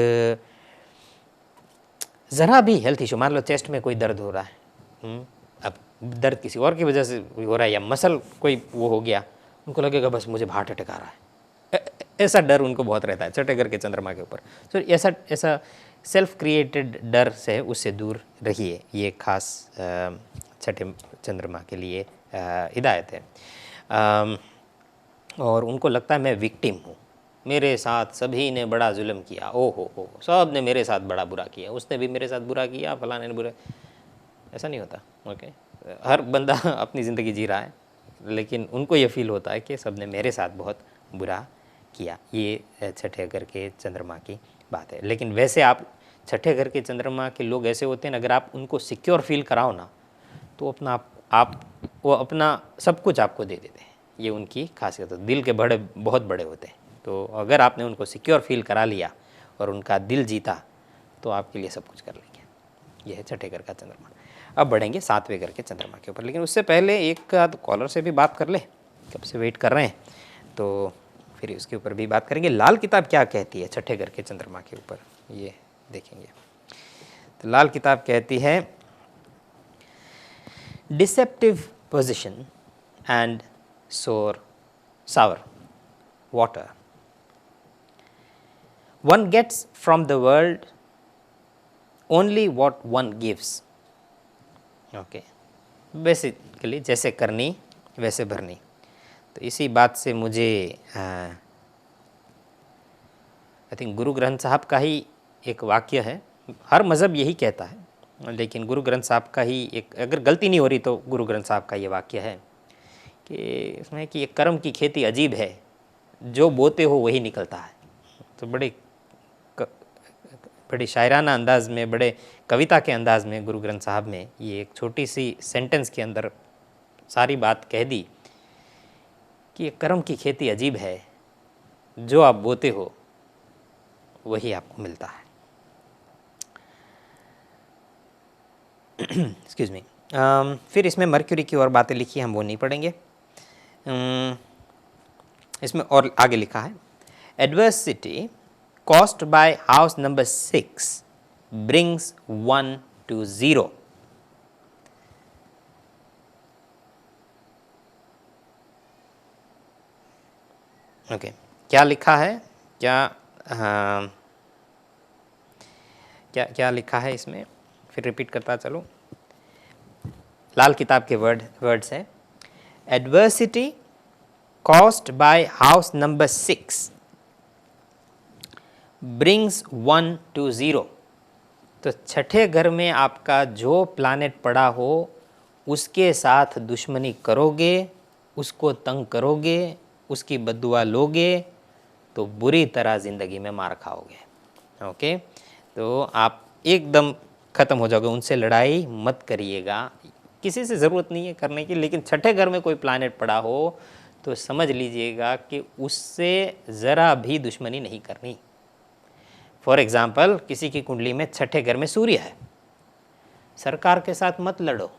ज़रा भी हेल्थ इशू, मान लो चेस्ट में कोई दर्द हो रहा है, अब दर्द किसी और की वजह से हो रहा है, या मसल कोई वो हो गया, उनको लगेगा बस मुझे हार्ट अटैक आ रहा है। ऐसा डर उनको बहुत रहता है छठे घर के चंद्रमा के ऊपर। तो ऐसा सेल्फ क्रिएटेड डर से उससे दूर रहिए, ये खास छठे चंद्रमा के लिए हिदायत है। और उनको लगता है मैं विक्टिम हूँ, मेरे साथ सभी ने बड़ा जुल्म किया, ओ हो सब ने मेरे साथ बड़ा बुरा किया, उसने भी मेरे साथ बुरा किया, फलाने ने बुरा। ऐसा नहीं होता, ओके। हर बंदा अपनी ज़िंदगी जी रहा है, लेकिन उनको ये फील होता है कि सब ने मेरे साथ बहुत बुरा किया। ये छठे घर के चंद्रमा की बात है। लेकिन वैसे आप छठे घर के चंद्रमा के लोग ऐसे होते हैं ना, अगर आप उनको सिक्योर फील कराओ ना तो वो अपना सब कुछ आपको दे देते हैं। ये उनकी खासियत है, दिल के बहुत बड़े होते हैं। तो अगर आपने उनको सिक्योर फील करा लिया और उनका दिल जीता तो आपके लिए सब कुछ कर लेंगे। ये है छठे घर का चंद्रमा। अब बढ़ेंगे 7वें घर के चंद्रमा के ऊपर, लेकिन उससे पहले एक आध कॉलर से भी बात कर ले, कब से वेट कर रहे हैं, तो फिर उसके ऊपर भी बात करेंगे। लाल किताब क्या कहती है छठे घर के चंद्रमा के ऊपर, ये देखेंगे। तो लाल किताब कहती है deceptive position and sour water. One gets from the world only what one gives. Okay. Basically जैसे करनी वैसे भरनी। तो इसी बात से मुझे आई थिंक गुरु ग्रंथ साहब का ही एक वाक्य है, हर मज़हब यही कहता है, लेकिन गुरु ग्रंथ साहब का ही एक, अगर गलती नहीं हो रही तो गुरु ग्रंथ साहब का ये वाक्य है कि इसमें कि ये कर्म की खेती अजीब है, जो बोते हो वही निकलता है। तो बड़ी शायराना अंदाज में, बड़े कविता के अंदाज में गुरु ग्रंथ साहब ने ये एक छोटी सी सेंटेंस के अंदर सारी बात कह दी कि ये कर्म की खेती अजीब है, जो आप बोते हो वही आपको मिलता है। Excuse me. फिर इसमें मर्क्यूरी की और बातें लिखी, हम वो नहीं पढ़ेंगे। इसमें और आगे लिखा है adversity caused by house number 6 brings 1 to 0। Okay, क्या लिखा है, क्या लिखा है इसमें, फिर रिपीट करता चलो। लाल किताब के वर्ड्स है adversity caused by house number 6 brings 1 to 0। तो छठे घर में आपका जो प्लैनेट पड़ा हो उसके साथ दुश्मनी करोगे, उसको तंग करोगे, उसकी बद्दुआ लोगे तो बुरी तरह ज़िंदगी में मार खाओगे। ओके, तो आप एकदम ख़त्म हो जाओगे। उनसे लड़ाई मत करिएगा, किसी से ज़रूरत नहीं है करने की, लेकिन छठे घर में कोई प्लैनेट पड़ा हो तो समझ लीजिएगा कि उससे ज़रा भी दुश्मनी नहीं करनी। फॉर एग्ज़ाम्पल, किसी की कुंडली में छठे घर में सूर्य है, सरकार के साथ मत लड़ो,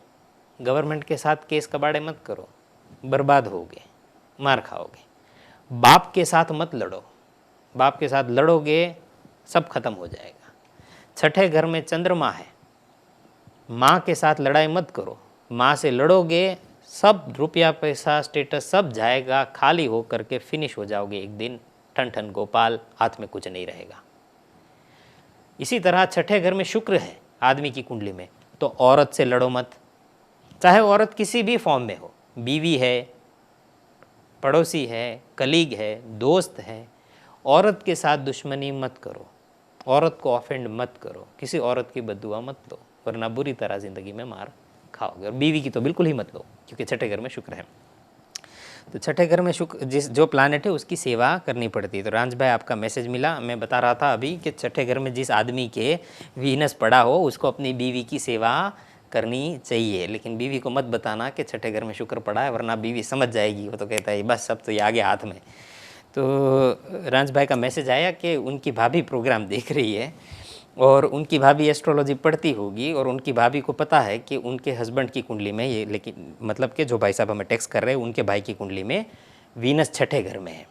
गवर्नमेंट के साथ केस कबाड़े मत करो, बर्बाद होगे, मार खाओगे। बाप के साथ मत लड़ो, बाप के साथ लड़ोगे सब खत्म हो जाएगा। छठे घर में चंद्रमा है, माँ के साथ लड़ाई मत करो, माँ से लड़ोगे सब रुपया पैसा स्टेटस सब जाएगा, खाली हो करके फिनिश हो जाओगे एक दिन, ठन ठन गोपाल, हाथ में कुछ नहीं रहेगा। इसी तरह छठे घर में शुक्र है आदमी की कुंडली में, तो औरत से लड़ो मत, चाहे औरत किसी भी फॉर्म में हो, बीवी है, पड़ोसी है, कलीग है, दोस्त है, औरत के साथ दुश्मनी मत करो, औरत को ऑफेंड मत करो, किसी औरत की बद्दुआ मत लो, वरना बुरी तरह ज़िंदगी में मार खाओगे। और बीवी की तो बिल्कुल ही मत लो, क्योंकि छठे घर में शुक्र है। तो छठे घर में शुक्र जो प्लैनेट है उसकी सेवा करनी पड़ती है। तो रांझ भाई आपका मैसेज मिला, मैं बता रहा था अभी कि छठे घर में जिस आदमी के वीनस पड़ा हो उसको अपनी बीवी की सेवा करनी चाहिए, लेकिन बीवी को मत बताना कि छठे घर में शुक्र पड़ा है, वरना बीवी समझ जाएगी, वो तो कहता है बस सब तो ये आ गया हाथ में। तो रांझ भाई का मैसेज आया कि उनकी भाभी प्रोग्राम देख रही है और उनकी भाभी एस्ट्रोलॉजी पढ़ती होगी और उनकी भाभी को पता है कि उनके हस्बैंड की कुंडली में ये, लेकिन मतलब कि जो भाई साहब हमें टेक्स्ट कर रहे हैं उनके भाई की कुंडली में वीनस छठे घर में है,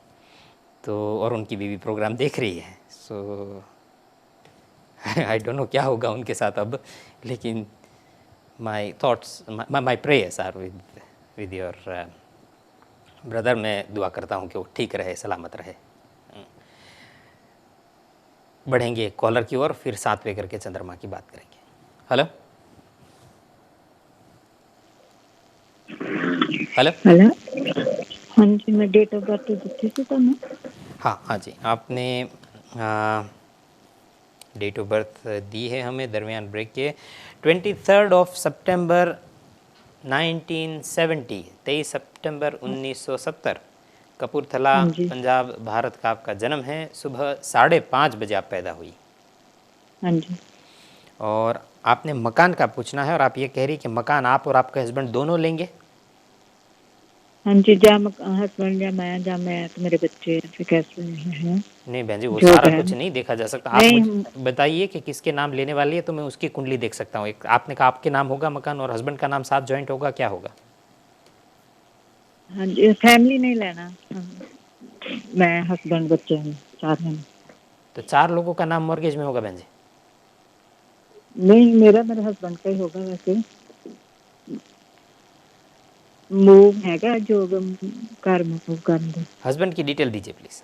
तो और उनकी बीवी प्रोग्राम देख रही है। सो आई डोंट नो क्या होगा उनके साथ अब, लेकिन my thoughts my prayers are with your brother. मैं दुआ करता हूँ कि वो ठीक रहे, सलामत रहे। बढ़ेंगे कॉलर की ओर, फिर 7वें घर के चंद्रमा की बात करेंगे। हेलो हेलो हेलो, हाँ जी, मैं डेट ऑफ बर्थ दी थी तो मैं हाँ जी, आपने डेट ऑफ बर्थ दी है हमें दरमियान ब्रेक के 23 सितंबर 1970, 23 सितंबर 1970, कपूरथला हाँ जी, पंजाब भारत का आपका जन्म है। सुबह 5:30 बजे आप पैदा हुई हाँ जी, और आपने मकान का पूछना है और आप ये कह रही कि मकान आप और आपके हस्बैंड दोनों लेंगे। हाँ जी, जा हस्बैंड या मैं तो मेरे बच्चे फिर कैसे हैं? नहीं बहन जी, वो जॉब सारा है? कुछ नहीं देखा जा सकता। आप नहीं मुझे बताइए कि किसके नाम लेने वाली है, तो मैं उसकी कुंडली देख सकता हूँ। एक आपने कहा आपके नाम होगा मकान और हस्बैंड का नाम साथ जॉइंट होगा, क्या होगा? हाँ जी, फैमिली नहीं लेना। हाँ, मैं हस्बैंड बच्चे हैं, 4 हैं। तो 4 लोगों का नाम मॉर्गेज में होगा बहन जी? नहीं, मेरे हस्बैंड का ही होगा वैसे। मूव हैगा जो घर मूव करन दे। हस्बैंड की डिटेल दीजिए प्लीज़।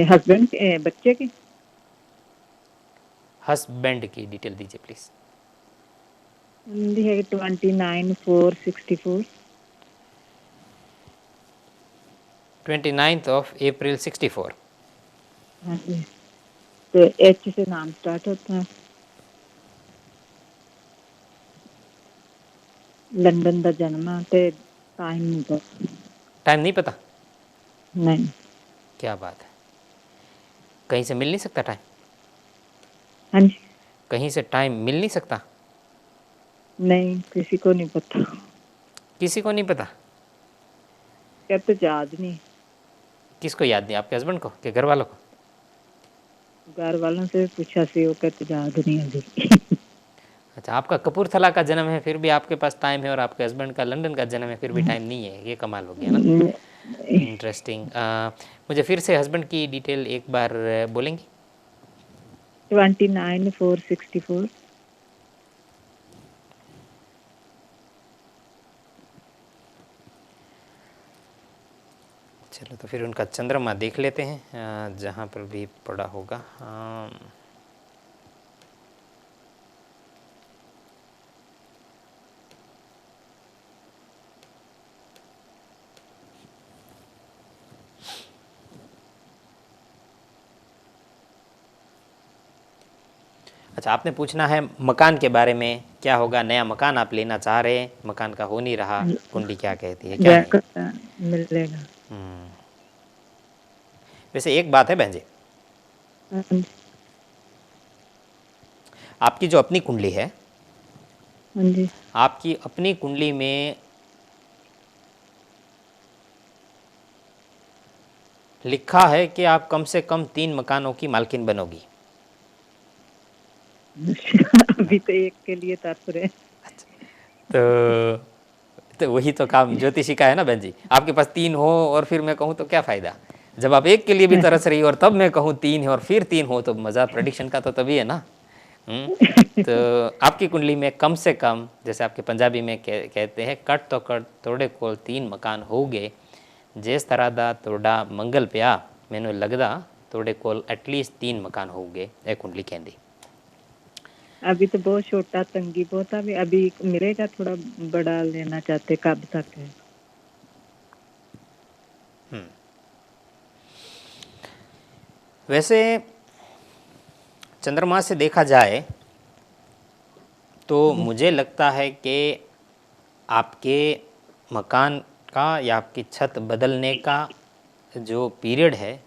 हस्बैंड बच्चे के हस्बैंड की डिटेल दीजिए प्लीज़। उनकी है 29/4/64। 29th of April 64। हाँ जी, तो एच से नाम स्टार्ट होता है। लंदन का जन्म है ते टाइम नहीं पता। टाइम नहीं पता? नहीं। क्या बात है, कहीं से मिल नहीं सकता टाइम? हाँ जी, कहीं से टाइम मिल नहीं सकता? नहीं किसी को नहीं पता। किसी को नहीं पता? कहते याद नहीं। किसको याद नहीं, आपके हस्बैंड को कि घर वालों को? घर वालों से पूछा सी, वो कहते याद नहीं अभी। अच्छा, आपका कपूरथला का जन्म है फिर भी आपके पास टाइम है, और आपके हस्बैंड का लंदन का जन्म है फिर भी टाइम नहीं है, ये कमाल हो गया ना। इंटरेस्टिंग। मुझे फिर से हस्बैंड की डिटेल एक बार बोलेंगी? 29/4/64। चलो तो फिर उनका चंद्रमा देख लेते हैं, जहाँ पर भी पड़ा होगा। अच्छा, आपने पूछना है मकान के बारे में, क्या होगा, नया मकान आप लेना चाह रहे हैं, मकान का हो नहीं रहा, कुंडली क्या कहती है क्या नहीं। मिलेगा। वैसे एक बात है बहन जी, आपकी जो अपनी कुंडली है, हाँ जी। आपकी अपनी कुंडली में लिखा है कि आप कम से कम 3 मकानों की मालकिन बनोगी। अभी तो एक के लिए तरस रहे। तो वही तो काम ज्योतिषी का है ना बहन जी, आपके पास 3 हो और फिर मैं कहूँ तो क्या फ़ायदा। जब आप एक के लिए भी तरस रही हो और तब मैं कहूँ 3 है और फिर 3 हो, तो मज़ा प्रेडिक्शन का तो तभी है ना। तो आपकी कुंडली में कम से कम, जैसे आपके पंजाबी में कहते हैं, कट तो कट थोड़े कोल 3 मकान हो गए, जिस तरह दा थोड़ा मंगल पिया, मैनू लगदा थोड़े कोल एटलीस्ट 3 मकान हो गए, ये कुंडली कहती। अभी तो बहुत छोटा, तंगी बहुत। अभी मिलेगा, थोड़ा बड़ा लेना चाहते, कब तक है? वैसे चंद्रमा से देखा जाए तो मुझे लगता है कि आपके मकान का या आपकी छत बदलने का जो पीरियड है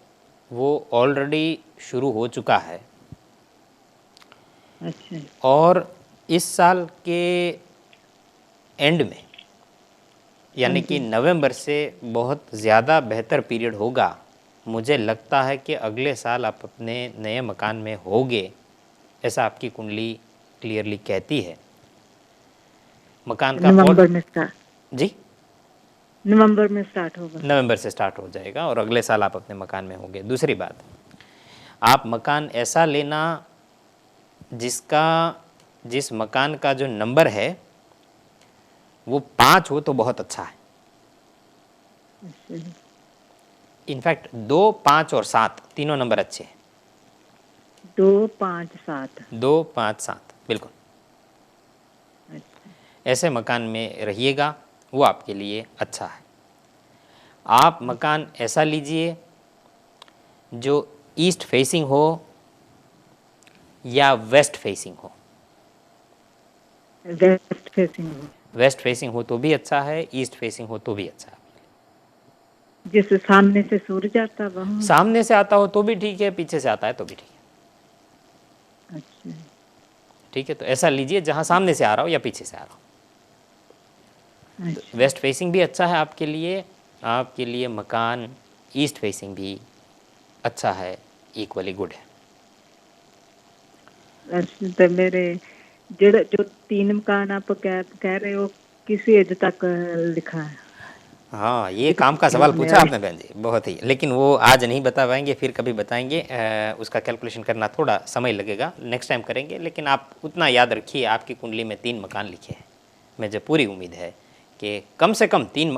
वो ऑलरेडी शुरू हो चुका है, अच्छा। और इस साल के एंड में, हाँ यानी कि जी। नवंबर से बहुत ज़्यादा बेहतर पीरियड होगा। मुझे लगता है कि अगले साल आप अपने नए मकान में होगे, ऐसा आपकी कुंडली क्लियरली कहती है। मकान का और नवंबर में स्टार्ट जी, नवंबर में स्टार्ट होगा। नवंबर से स्टार्ट हो जाएगा और अगले साल आप अपने मकान में होंगे। दूसरी बात, आप मकान ऐसा लेना जिस मकान का जो नंबर है वो 5 हो तो बहुत अच्छा है। अच्छा। इनफैक्ट 2, 5 और 7 तीनों नंबर अच्छे हैं। 2, 5, 7। 2, 5, 7 बिल्कुल। अच्छा। ऐसे मकान में रहिएगा, वो आपके लिए अच्छा है। आप मकान ऐसा लीजिए जो ईस्ट फेसिंग हो या वेस्ट फेसिंग हो। वेस्ट फेसिंग हो। वेस्ट फेसिंग हो तो भी अच्छा है, ईस्ट फेसिंग हो तो भी अच्छा है। जैसे सामने से सूरज आता वहाँ। सामने से आता हो तो भी ठीक है, पीछे से आता है तो भी ठीक है। अच्छा। ठीक है, तो ऐसा लीजिए जहाँ सामने से आ रहा हो या पीछे से आ रहा हो। अच्छा। वेस्ट फेसिंग भी अच्छा है आपके लिए मकान ईस्ट फेसिंग भी अच्छा है, इक्वली गुड है। अच्छा, तो मेरे जेड़ा जो 3 मकान आप कह रहे हो किस एज तक लिखा है? हाँ, ये एक काम का पिछली सवाल वाले पूछा अभी आपने बहन जी, बहुत ही, लेकिन वो आज नहीं बता पाएंगे, फिर कभी बताएंगे। उसका कैलकुलेशन करना थोड़ा समय लगेगा, नेक्स्ट टाइम करेंगे। लेकिन आप उतना याद रखिए, आपकी कुंडली में 3 मकान लिखे हैं। मुझे पूरी उम्मीद है कि कम से कम 3,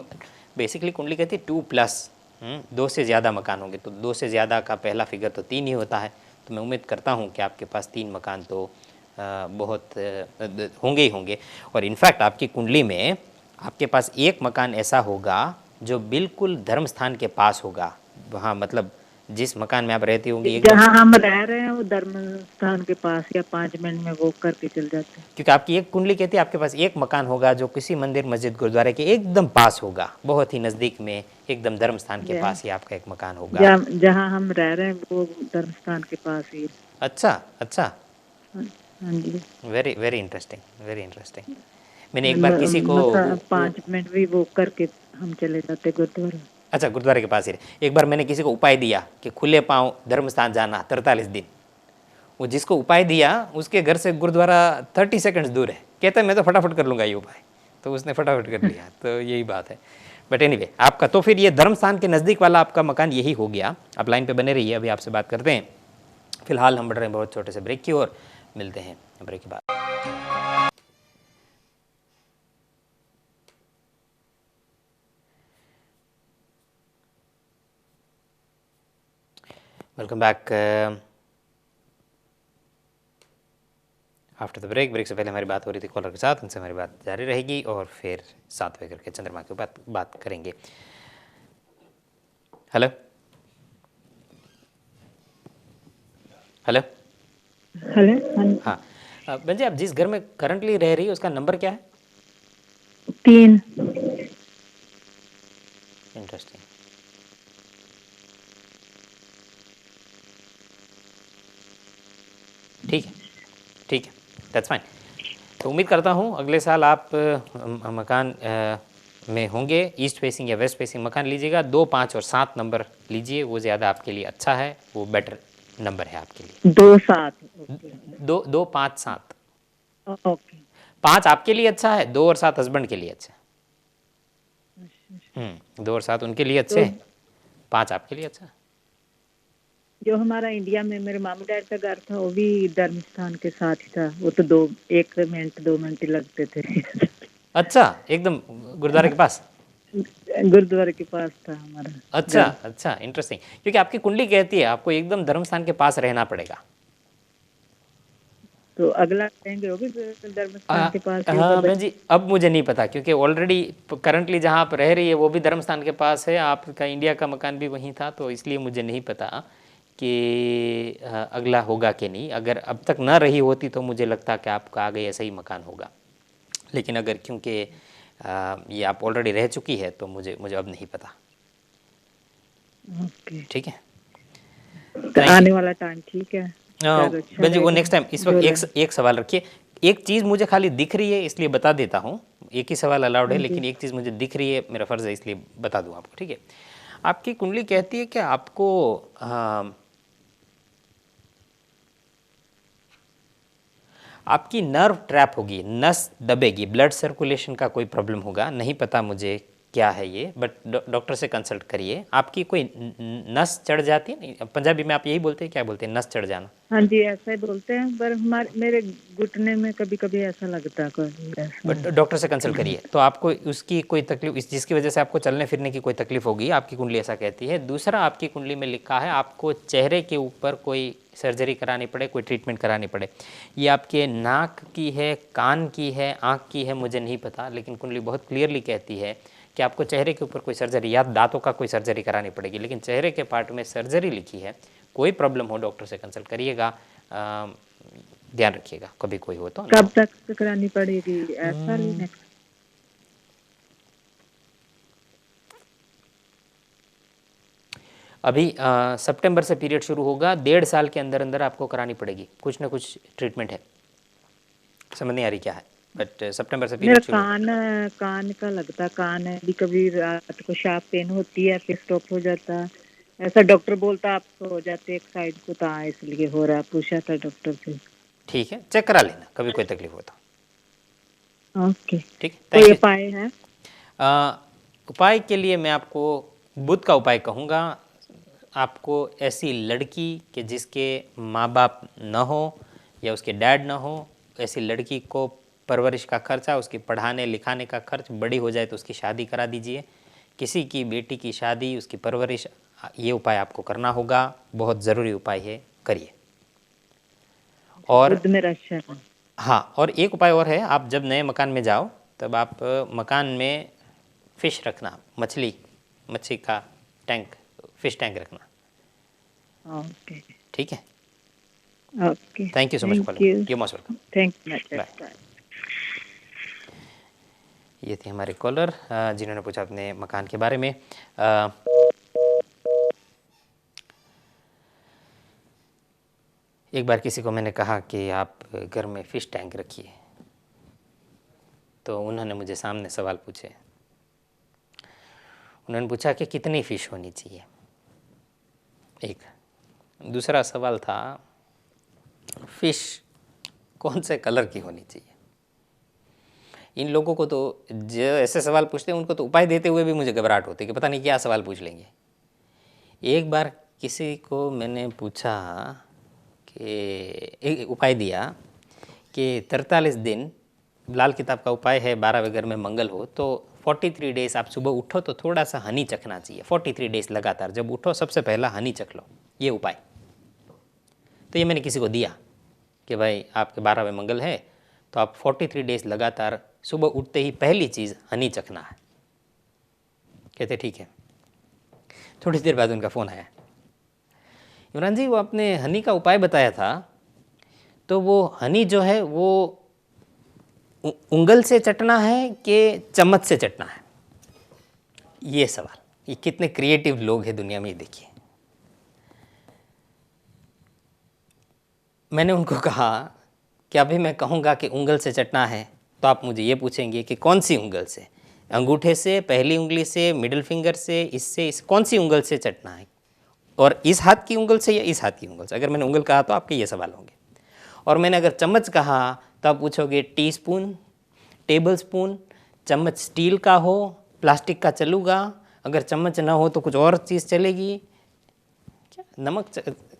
बेसिकली कुंडली कहती है 2+, 2 से ज़्यादा मकान होंगे, तो 2 से ज़्यादा का पहला फिगर तो 3 ही होता है। तो मैं उम्मीद करता हूँ कि आपके पास 3 मकान तो बहुत होंगे ही होंगे। और इनफैक्ट आपकी कुंडली में आपके पास एक मकान ऐसा होगा जो बिल्कुल धर्म स्थान के पास होगा। वहाँ मतलब जिस मकान में आप रहती होंगी एकदम, जहाँ हम रह रहे हैं वो धर्म स्थान के पास, या 5 मिनट में वॉक करके चल जाते हैं? क्योंकि आपकी एक कुंडली कहती है आपके पास एक मकान होगा जो किसी मंदिर मस्जिद गुरुद्वारे के एकदम पास होगा, बहुत ही नज़दीक में, एकदम धर्म स्थान के पास ही आपका एक मकान होगा। जहाँ हम रह रहे हैं वो धर्म स्थान के पास ही है। अच्छा अच्छा, हाँ, हाँ जी। Very very interesting, very interesting. मैंने एक बार किसी को मतलब 5 मिनट भी वॉक करके हम चले जाते गुरुद्वारा। अच्छा, गुरुद्वारे के पास ही रहे। एक बार मैंने किसी को उपाय दिया कि खुले पाँव धर्म स्थान जाना 43 दिन। वो जिसको उपाय दिया उसके घर से गुरुद्वारा 30 सेकंड्स दूर है। कहता है मैं तो फटाफट कर लूँगा ये उपाय, तो उसने फटाफट कर लिया। तो यही बात है। बट एनीवे, आपका तो फिर ये धर्म स्थान के नज़दीक वाला आपका मकान यही हो गया। आप लाइन पे बने रहिए, अभी आपसे बात करते हैं। फिलहाल हम बढ़ रहे हैं बहुत छोटे से ब्रेक की ओर, मिलते हैं ब्रेक के बाद। Welcome back after the break से पहले हमारी बात हो रही थी कॉलर के साथ, उनसे हमारी बात जारी रहेगी और फिर 7 बजे करके चंद्रमा के ऊपर बात करेंगे। Hello hello, hello. हाँ बहन जी, आप जिस घर में करंटली रह रही है उसका नंबर क्या है? 3। इंटरेस्टिंग। ठीक है, ठीक है, दैट्स फाइन। तो उम्मीद करता हूँ अगले साल आप मकान में होंगे, ईस्ट फेसिंग या वेस्ट फेसिंग मकान लीजिएगा। 2, 5 और 7 नंबर लीजिए, वो ज़्यादा आपके लिए अच्छा है, वो बेटर नंबर है आपके लिए। 2 7। ओके। 2, 2, 5, 7। ओके। 5 आपके लिए अच्छा है, 2 और 7 हस्बैंड के लिए अच्छा अच्छा। है। 2 और 7 उनके लिए अच्छे तो हैं, 5 आपके लिए अच्छा है। जो हमारा इंडिया में मेरे मामू डैड का घर था वो भी धर्म स्थान के साथ ही था। वो तो 1 मिनट 2 मिनट ही लगते थे। अच्छा, एकदम गुरुद्वारे के पास। गुरुद्वारे के पास था हमारा अच्छा घर। अच्छा, इंटरेस्टिंग। क्योंकि आपकी कुंडली कहती है आपको एकदम धर्म स्थान के पास रहना पड़ेगा। तो अगला कहेंगे वो भी धर्म स्थान के पास ही होगा हाँ बहन जी, अब मुझे नहीं पता, क्योंकि ऑलरेडी करंटली जहाँ आप रह रही है वो भी धर्म स्थान के पास है, आपका इंडिया का मकान भी वहीं था, तो इसलिए मुझे नहीं पता कि अगला होगा कि नहीं। अगर अब तक ना रही होती तो मुझे लगता कि आपका आगे ऐसा ही मकान होगा। लेकिन अगर क्योंकि ये आप ऑलरेडी रह चुकी है तो मुझे मुझे अब नहीं पता। ओके। ठीक है, तो थैंक यू। आने वाला टाइम ठीक है, घर अच्छा बहन जी, वो रहेगा नेक्स्ट टाइम, इस वक्त जो एक सवाल रखिए। एक चीज़ मुझे खाली दिख रही है इसलिए बता देता हूँ। एक ही सवाल अलाउड है, हाँ जी। लेकिन एक चीज़ मुझे दिख रही है, मेरा फ़र्ज़ है इसलिए बता दूँ आपको। ठीक है, आपकी कुंडली कहती है कि आपको आपकी नर्व ट्रैप होगी, नस दबेगी, ब्लड सर्कुलेशन का कोई प्रॉब्लम होगा, नहीं पता मुझे क्या है ये, बट डॉक्टर से कंसल्ट करिए। आपकी कोई नस चढ़ जाती है, नहीं पंजाबी में आप यही बोलते हैं, क्या बोलते हैं, नस चढ़ जाना? हाँ जी, ऐसा ही बोलते हैं, पर हमारे मेरे घुटने में कभी-कभी ऐसा लगता है, कोई ऐसा बट डॉक्टर से कंसल्ट फील करिए, होता तो आपको उसकी कोई तकलीफ, इस जिसकी वजह से आपको चलने फिरने की कोई तकलीफ होगी, आपकी कुंडली ऐसा कहती है। दूसरा, आपकी कुंडली में लिखा है आपको चेहरे के ऊपर कोई सर्जरी करानी पड़े, कोई ट्रीटमेंट करानी पड़े। ये आपके नाक की है, कान की है, आँख की है, मुझे नहीं पता, लेकिन कुंडली बहुत क्लियरली कहती है कि आपको चेहरे के ऊपर कोई सर्जरी या दांतों का कोई सर्जरी करानी पड़ेगी। लेकिन चेहरे के पार्ट में सर्जरी लिखी है। कोई प्रॉब्लम हो डॉक्टर से कंसल्ट करिएगा, ध्यान रखिएगा कभी कोई हो तो। कब तक करानी पड़ेगी, ऐसा ही नेक्स्ट? अभी सितंबर से पीरियड शुरू होगा, 1.5 साल के अंदर अंदर आपको करानी पड़ेगी, कुछ ना कुछ ट्रीटमेंट है। समझ नहीं आ रही क्या है? बट सितंबर से मेरा पीरियड शुरू होगा। कान कान का लगता, कान है भी, कभी रात को शार्प पेन होती है फिर स्टॉप हो जाता। ऐसा डॉक्टर बोलता आपको हो जाते एक साइड को, तो इसलिए हो रहा, पूछा था डॉक्टर से। ठीक है, चेक करा लेना कभी कोई तकलीफ हो तो। ओके। ठीक है, कोई थैंक यू। उपाय है? उपाय के लिए मैं आपको बुध का उपाय कहूँगा। आपको ऐसी लड़की कि जिसके माँ बाप न हो या उसके डैड न हो, ऐसी लड़की को परवरिश का खर्चा, उसके पढ़ाने लिखाने का खर्च, बड़ी हो जाए तो उसकी शादी करा दीजिए। किसी की बेटी की शादी, उसकी परवरिश, ये उपाय आपको करना होगा, बहुत ज़रूरी उपाय है, करिए। और बुध में रश है। हाँ, और एक उपाय और है, आप जब नए मकान में जाओ तब आप मकान में फ़िश रखना, मच्छी का टैंक, फ़िश टैंक रखना। ओके। ठीक है, okay, thank you so much thank calling, you. You most welcome, thank bye. You. ये थे हमारे कॉलर जिन्होंने पूछा अपने मकान के बारे में। एक बार किसी को मैंने कहा कि आप घर में फ़िश टैंक रखिए, तो उन्होंने मुझे सामने सवाल पूछे। उन्होंने पूछा कि कितनी फ़िश होनी चाहिए, एक। दूसरा सवाल था फ़िश कौन से कलर की होनी चाहिए। इन लोगों को तो जो ऐसे सवाल पूछते हैं उनको तो उपाय देते हुए भी मुझे घबराहट होती है कि पता नहीं क्या सवाल पूछ लेंगे। एक बार किसी को मैंने पूछा कि एक उपाय दिया कि 43 दिन, लाल किताब का उपाय है 12वें घर में मंगल हो तो 43 डेज़ आप सुबह उठो तो थोड़ा सा हनी चखना चाहिए। 43 डेज़ लगातार जब उठो सबसे पहला हनी चख लो, ये उपाय। तो ये मैंने किसी को दिया कि भाई आपके 12वें मंगल है तो आप 43 डेज़ लगातार सुबह उठते ही पहली चीज़ हनी चखना है। कहते ठीक है। थोड़ी देर बाद उनका फ़ोन आया, इमरान जी वो आपने हनी का उपाय बताया था, तो वो हनी जो है वो उंगल से चटना है कि चम्मच से चटना है। ये सवाल, ये कितने क्रिएटिव लोग हैं दुनिया में, ये देखिए। मैंने उनको कहा कि अभी मैं कहूँगा कि उंगल से चटना है तो आप मुझे ये पूछेंगे कि कौन सी उंगल से, अंगूठे से, पहली उंगली से, मिडिल फिंगर से, इससे, कौन सी उंगल से चटना है, और इस हाथ की उंगल से या इस हाथ की उंगल से। अगर मैंने उंगल कहा तो आपके ये सवाल होंगे। और मैंने अगर चम्मच कहा तो आप पूछोगे टी स्पून, टेबल स्पून, चम्मच स्टील का हो, प्लास्टिक का चलूगा, अगर चम्मच ना हो तो कुछ और चीज़ चलेगी क्या, नमक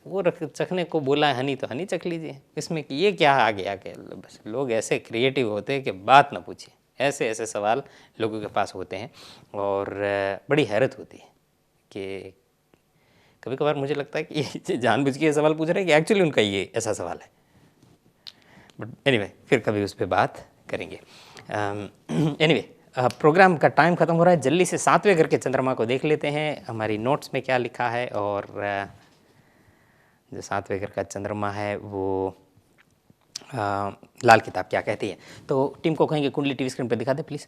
वो चखने को बोला है हनी तो हनी चख लीजिए, इसमें कि ये क्या आ गया कि बस लोग ऐसे क्रिएटिव होते हैं कि बात ना पूछिए। ऐसे ऐसे सवाल लोगों के पास होते हैं और बड़ी हैरत होती है कि कभी कभार मुझे लगता है कि ये जानबूझ के ये सवाल पूछ रहे हैं कि एक्चुअली उनका ये ऐसा सवाल है। बट एनीवे फिर कभी उस पर बात करेंगे। एनीवे प्रोग्राम का टाइम ख़त्म हो रहा है, जल्दी से 7वें घर के चंद्रमा को देख लेते हैं हमारी नोट्स में क्या लिखा है। और जो 7वें घर का चंद्रमा है वो लाल किताब क्या कहती है। तो टीम को कहेंगे कुंडली टीवी स्क्रीन पर दिखा दे प्लीज़।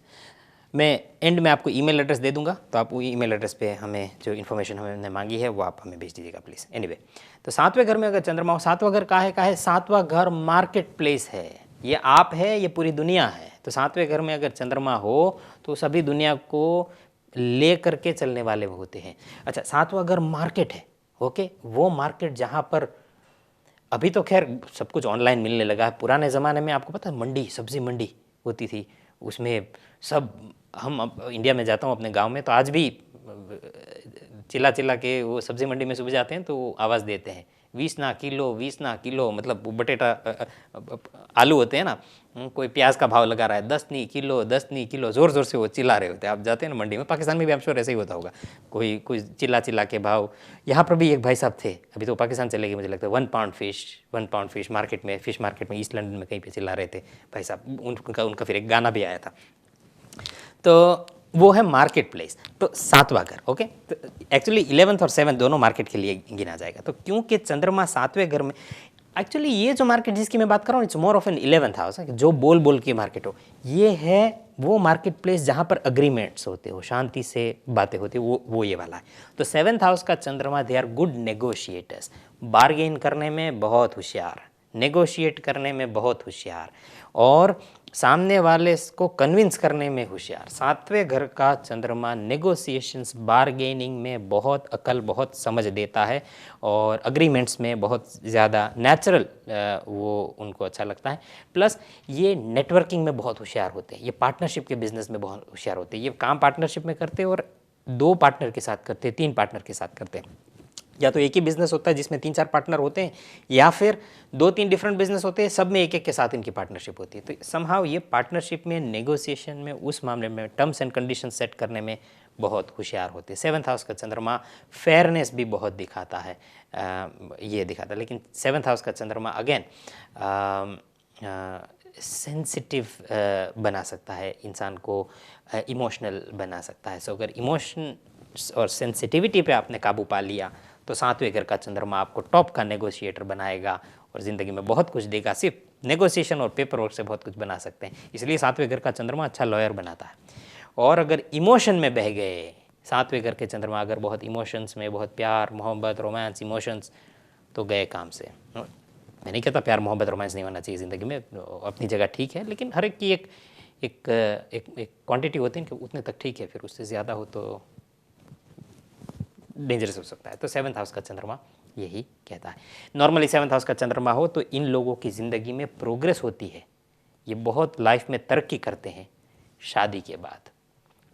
मैं एंड में आपको ईमेल एड्रेस दे दूंगा, तो आप वो ईमेल एड्रेस पे हमें जो इन्फॉर्मेशन हमने मांगी है वो आप हमें भेज दीजिएगा प्लीज़। एनीवे तो 7वें घर में अगर चंद्रमा हो, 7वां घर का है 7वां घर मार्केट प्लेस है, ये आप है, ये पूरी दुनिया है। तो 7वें घर में अगर चंद्रमा हो तो सभी दुनिया को ले करके चलने वाले होते हैं। अच्छा, 7वां घर मार्केट है, ओके, वो मार्केट जहाँ पर अभी तो खैर सब कुछ ऑनलाइन मिलने लगा है। पुराने ज़माने में आपको पता है मंडी, सब्ज़ी मंडी होती थी, उसमें सब, हम अब इंडिया में जाता हूँ अपने गांव में तो आज भी चिल्ला चिल्ला के वो सब्ज़ी मंडी में सुबह जाते हैं तो आवाज़ देते हैं 20 ना किलो, 20 ना किलो, मतलब बटेटा आलू होते हैं ना, कोई प्याज का भाव लगा रहा है 10 नहीं किलो, 10 नहीं किलो, ज़ोर ज़ोर से वो चिल्ला रहे होते हैं। आप जाते हैं ना मंडी में, पाकिस्तान में भी आप श्योर ऐसे ही होता होगा, कोई चिल्ला चिल्ला के भाव। यहाँ पर भी एक भाई साहब थे, अभी तो पाकिस्तान चले गए मुझे लगता है, 1 पाउंड फ़िश मार्केट में, फ़िश मार्केट में ईस्ट लंदन में कहीं पे चिल्ला रहे थे भाई साहब। उनका फिर एक गाना भी आया था। तो वो है मार्केट प्लेस। तो 7वां घर, ओके, तो एक्चुअली 11th और 7th दोनों मार्केट के लिए गिना जाएगा। तो क्योंकि चंद्रमा 7वें घर में, एक्चुअली ये जो मार्केट जिसकी मैं बात कर रहा हूँ it's more of an 11th house, जो बोल बोल की मार्केट हो, ये है वो मार्केट प्लेस जहाँ पर अग्रीमेंट्स होते हो, शांति से बातें होती है, वो ये वाला है। तो 7th हाउस का चंद्रमा, they are good negotiators, bargain करने में बहुत होशियार, नेगोशिएट करने में बहुत होशियार, और सामने वाले को कन्विंस करने में होशियार। सातवें घर का चंद्रमा नेगोशिएशंस, बारगेनिंग में बहुत अकल, बहुत समझ देता है और अग्रीमेंट्स में बहुत ज़्यादा नेचुरल वो उनको अच्छा लगता है। प्लस ये नेटवर्किंग में बहुत होशियार होते हैं, ये पार्टनरशिप के बिजनेस में बहुत होशियार होते हैं। ये काम पार्टनरशिप में करते हैं और 2 पार्टनर के साथ करते हैं, 3 पार्टनर के साथ करते हैं। या तो एक ही बिजनेस होता है जिसमें 3-4 पार्टनर होते हैं, या फिर 2-3 डिफरेंट बिजनेस होते हैं, सब में एक एक के साथ इनकी पार्टनरशिप होती है। तो समहाउ ये पार्टनरशिप में, नेगोशिएशन में, उस मामले में टर्म्स एंड कंडीशन सेट करने में बहुत होशियार होते हैं। 7th हाउस का चंद्रमा फेयरनेस भी बहुत दिखाता है, ये दिखाता है। लेकिन 7th हाउस का चंद्रमा अगेन सेंसिटिव बना सकता है इंसान को, इमोशनल बना सकता है। सो अगर इमोशन और सेंसिटिविटी पे आपने काबू पा लिया तो 7वें घर का चंद्रमा आपको टॉप का नेगोशिएटर बनाएगा और ज़िंदगी में बहुत कुछ देगा। सिर्फ नेगोशिएशन और पेपर वर्क से बहुत कुछ बना सकते हैं, इसलिए 7वें घर का चंद्रमा अच्छा लॉयर बनाता है। और अगर इमोशन में बह गए, 7वें घर के चंद्रमा अगर बहुत इमोशंस में, बहुत प्यार मोहब्बत रोमांस इमोशंस, तो गए काम से। मैं नहीं कहता प्यार मोहब्बत रोमांस नहीं होना चाहिए ज़िंदगी में, अपनी जगह ठीक है, लेकिन हर एक की एक क्वांटिटी होती है कि उतने तक ठीक है, फिर उससे ज़्यादा हो तो डेंजरस हो सकता है। तो 7th हाउस का चंद्रमा यही कहता है। नॉर्मली 7th हाउस का चंद्रमा हो तो इन लोगों की ज़िंदगी में प्रोग्रेस होती है, ये बहुत लाइफ में तरक्की करते हैं शादी के बाद।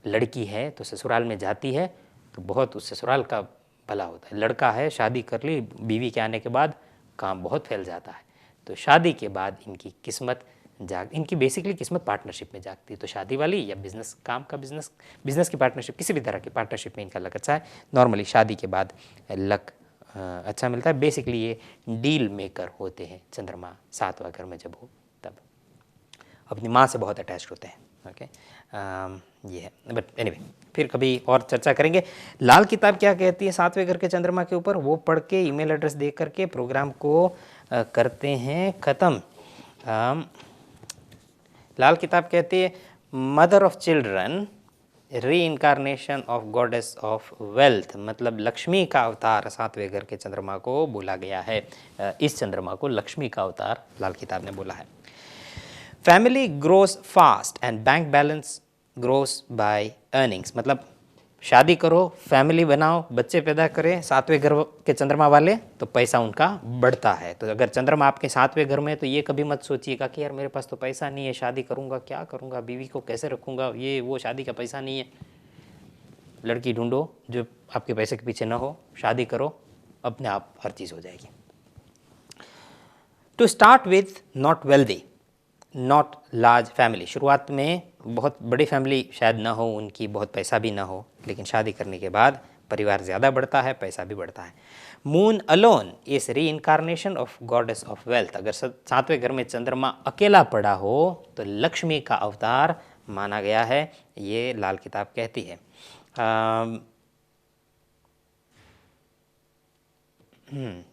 लड़की है तो ससुराल में जाती है तो बहुत उस ससुराल का भला होता है। लड़का है, शादी कर ली, बीवी के आने के बाद काम बहुत फैल जाता है। तो शादी के बाद इनकी किस्मत इनकी बेसिकली किस्मत पार्टनरशिप में जागती है। तो शादी वाली या बिजनेस, काम का बिजनेस की पार्टनरशिप, किसी भी तरह की पार्टनरशिप में इनका लक अच्छा है। नॉर्मली शादी के बाद लक अच्छा मिलता है। बेसिकली ये डील मेकर होते हैं चंद्रमा 7वां घर में जब हो तब। अपनी माँ से बहुत अटैच्ड होते हैं। ओके, ये है। बट एनीवे फिर कभी और चर्चा करेंगे। लाल किताब क्या कहती है 7वें घर के चंद्रमा के ऊपर, वो पढ़ के ईमेल एड्रेस दे करके प्रोग्राम को करते हैं ख़त्म। लाल किताब कहती है मदर ऑफ चिल्ड्रन, री incarnation of goddess of wealth, मतलब लक्ष्मी का अवतार 7वें घर के चंद्रमा को बोला गया है। इस चंद्रमा को लक्ष्मी का अवतार लाल किताब ने बोला है। Family grows fast and bank balance grows by earnings, मतलब शादी करो, फैमिली बनाओ, बच्चे पैदा करें 7वें घर के चंद्रमा वाले, तो पैसा उनका बढ़ता है। तो अगर चंद्रमा आपके 7वें घर में है तो ये कभी मत सोचिएगा कि यार मेरे पास तो पैसा नहीं है, शादी करूंगा क्या करूंगा, बीवी को कैसे रखूंगा, ये वो, शादी का पैसा नहीं है। लड़की ढूंढो जो आपके पैसे के पीछे ना हो, शादी करो, अपने आप हर चीज़ हो जाएगी। To start with not wealthy, not large family, शुरुआत में बहुत बड़ी फैमिली शायद ना हो उनकी, बहुत पैसा भी ना हो, लेकिन शादी करने के बाद परिवार ज़्यादा बढ़ता है, पैसा भी बढ़ता है। मून अलोन इज री incarnation of goddess of wealth, अगर 7वें घर में चंद्रमा अकेला पड़ा हो तो लक्ष्मी का अवतार माना गया है, ये लाल किताब कहती है।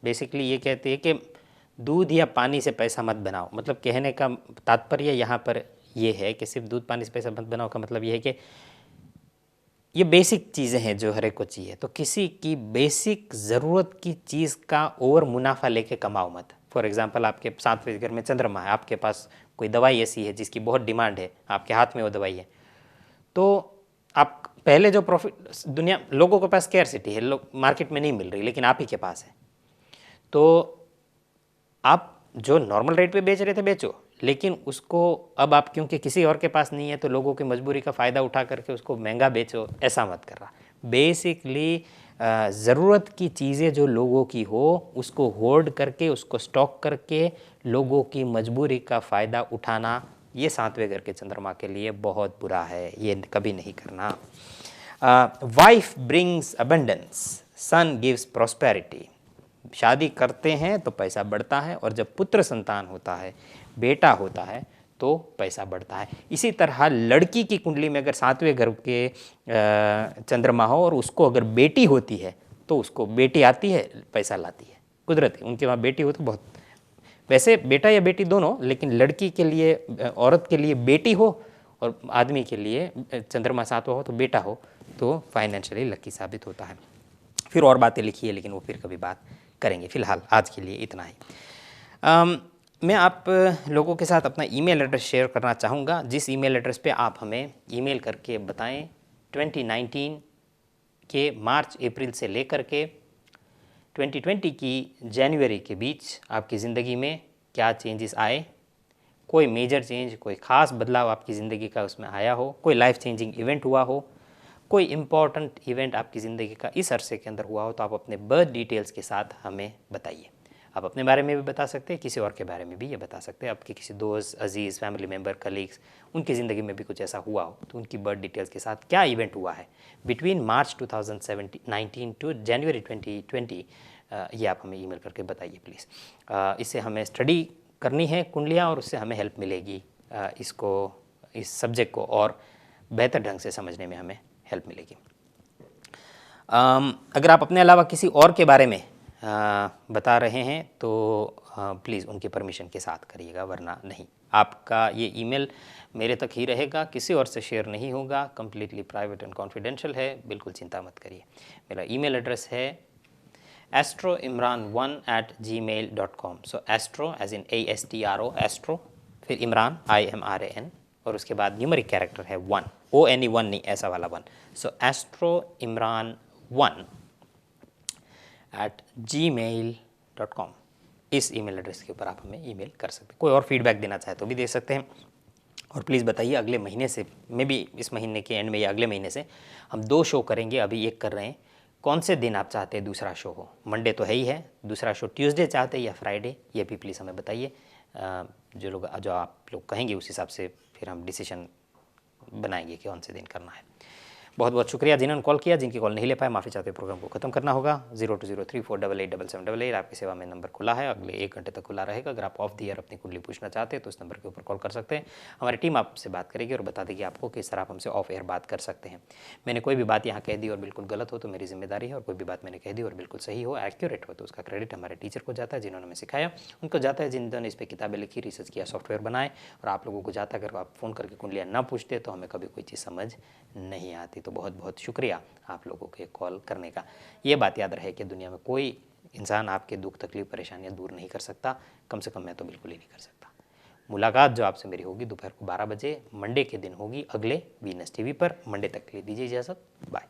बेसिकली ये कहती है कि दूध या पानी से पैसा मत बनाओ, मतलब कहने का तात्पर्य यहाँ पर ये है कि सिर्फ दूध पानी से पैसा मत बनाओ का मतलब ये है कि ये बेसिक चीज़ें हैं जो हर एक को चाहिए, तो किसी की बेसिक ज़रूरत की चीज़ का ओवर मुनाफा लेके कमाओ मत। फॉर एग्जांपल आपके 7वें घर में चंद्रमा है, आपके पास कोई दवाई ऐसी है जिसकी बहुत डिमांड है, आपके हाथ में वो दवाई है, तो आप पहले जो प्रॉफिट, दुनिया लोगों के पास स्कैरसिटी है, लोग मार्केट में नहीं मिल रही, लेकिन आप ही के पास है, तो आप जो नॉर्मल रेट पे बेच रहे थे बेचो, लेकिन उसको अब आप क्योंकि किसी और के पास नहीं है तो लोगों की मजबूरी का फ़ायदा उठा करके उसको महंगा बेचो, ऐसा मत कर रहा। बेसिकली ज़रूरत की चीज़ें जो लोगों की हो उसको होल्ड करके, उसको स्टॉक करके लोगों की मजबूरी का फ़ायदा उठाना, ये 7वें घर के चंद्रमा के लिए बहुत बुरा है, ये कभी नहीं करना। Wife brings abundance, son gives prosperity, शादी करते हैं तो पैसा बढ़ता है, और जब पुत्र संतान होता है, बेटा होता है, तो पैसा बढ़ता है। इसी तरह लड़की की कुंडली में अगर 7वें घर के चंद्रमा हो और उसको अगर बेटी होती है तो उसको बेटी आती है, पैसा लाती है, कुदरती उनके वहाँ बेटी हो तो बहुत, वैसे बेटा या बेटी दोनों, लेकिन लड़की के लिए, औरत के लिए बेटी हो और आदमी के लिए चंद्रमा 7वां हो तो बेटा हो, तो फाइनेंशियली लकी साबित होता है। फिर और बातें लिखी है लेकिन वो फिर कभी बात करेंगे, फिलहाल आज के लिए इतना ही। मैं आप लोगों के साथ अपना ईमेल एड्रेस शेयर करना चाहूँगा, जिस ईमेल एड्रेस पे आप हमें ईमेल करके बताएं 2019 के मार्च अप्रैल से लेकर के 2020 की जनवरी के बीच आपकी ज़िंदगी में क्या चेंजेस आए, कोई मेजर चेंज, कोई ख़ास बदलाव आपकी ज़िंदगी का उसमें आया हो, कोई लाइफ चेंजिंग इवेंट हुआ हो, कोई इम्पॉर्टेंट इवेंट आपकी ज़िंदगी का इस अरसे के अंदर हुआ हो, तो आप अपने बर्थ डिटेल्स के साथ हमें बताइए। आप अपने बारे में भी बता सकते हैं, किसी और के बारे में भी ये बता सकते हैं। आपके किसी दोस्त, अजीज़, फैमिली मेम्बर, कलीग्स, उनकी ज़िंदगी में भी कुछ ऐसा हुआ हो तो उनकी बर्थ डिटेल्स के साथ क्या इवेंट हुआ है बिटवीन मार्च 2019 टू जनवरी 2020, ये आप हमें ईमेल करके बताइए प्लीज़। इससे हमें स्टडी करनी है कुंडलियाँ और उससे हमें हेल्प मिलेगी, इस सब्जेक्ट को और बेहतर ढंग से समझने में हमें हेल्प मिलेगी। अगर आप अपने अलावा किसी और के बारे में बता रहे हैं तो प्लीज़ उनकी परमिशन के साथ करिएगा, वरना नहीं। आपका ये ईमेल मेरे तक ही रहेगा, किसी और से शेयर नहीं होगा, कम्प्लीटली प्राइवेट एंड कॉन्फिडेंशियल है, बिल्कुल चिंता मत करिए। मेरा ईमेल एड्रेस है astroimran1@gmail.com। So astro as in ASTRO, astro, फिर इमरान IMRAN, और उसके बाद न्यूमरिक कैरेक्टर है 1, ONE 1 नहीं, ऐसा वाला 1। सो astroimran1@gmail.com, इस ईमेल एड्रेस के ऊपर आप हमें ईमेल कर सकते हैं। कोई और फीडबैक देना चाहे तो भी दे सकते हैं। और प्लीज़ बताइए, अगले महीने से, मे बी इस महीने के एंड में या अगले महीने से हम 2 शो करेंगे, अभी एक कर रहे हैं। कौन से दिन आप चाहते हैं दूसरा शो हो? मंडे तो है ही है, दूसरा शो ट्यूसडे चाहते हैं या फ्राइडे, ये भी प्लीज़ हमें बताइए। जो आप लोग कहेंगे उस हिसाब से फिर हम डिसीजन बनाएंगे कि कौन से दिन करना है। बहुत बहुत शुक्रिया जिन्होंने कॉल किया, जिनकी कॉल नहीं ले पाए माफ़ी चाहते, प्रोग्राम को खत्म करना होगा। 0203488788 आपकी सेवा में नंबर खुला है, अगले 1 घंटे तक खुला रहेगा। अगर आप ऑफ द ईयर अपनी कुंडली पूछना चाहते हैं तो इस नंबर के ऊपर कॉल कर सकते हैं। हमारी टीम आपसे बात करेगी और बता देगी आपको किस तरह आप हमसे ऑफ एयर बात कर सकते हैं। मैंने कोई भी बात यहाँ कह दी और बिल्कुल गलत हो तो मेरी जिम्मेदारी है, और कोई भी बात मैंने कह दी और बिल्कुल सही हो, एक्यूरेट हो, तो उसका क्रेडिट हमारे टीचर को जाता है जिन्होंने हमें सिखाया, उनको जाता है जिन्होंने इस पर किताबें लिखी, रिसर्च किया, सॉफ्टवेयर बनाए, और आप लोगों को जाता है। अगर आप फ़ोन करके कुंडलियाँ ना पूछते तो हमें कभी कोई चीज़ समझ नहीं आती। तो बहुत बहुत शुक्रिया आप लोगों के कॉल करने का। ये बात याद रहे कि दुनिया में कोई इंसान आपके दुख, तकलीफ, परेशानियां दूर नहीं कर सकता, कम से कम मैं तो बिल्कुल ही नहीं कर सकता। मुलाकात जो आपसे मेरी होगी दोपहर को 12 बजे मंडे के दिन होगी, अगले वीनस टीवी पर। मंडे तक के लिए दीजिए इजाज़त, बाय।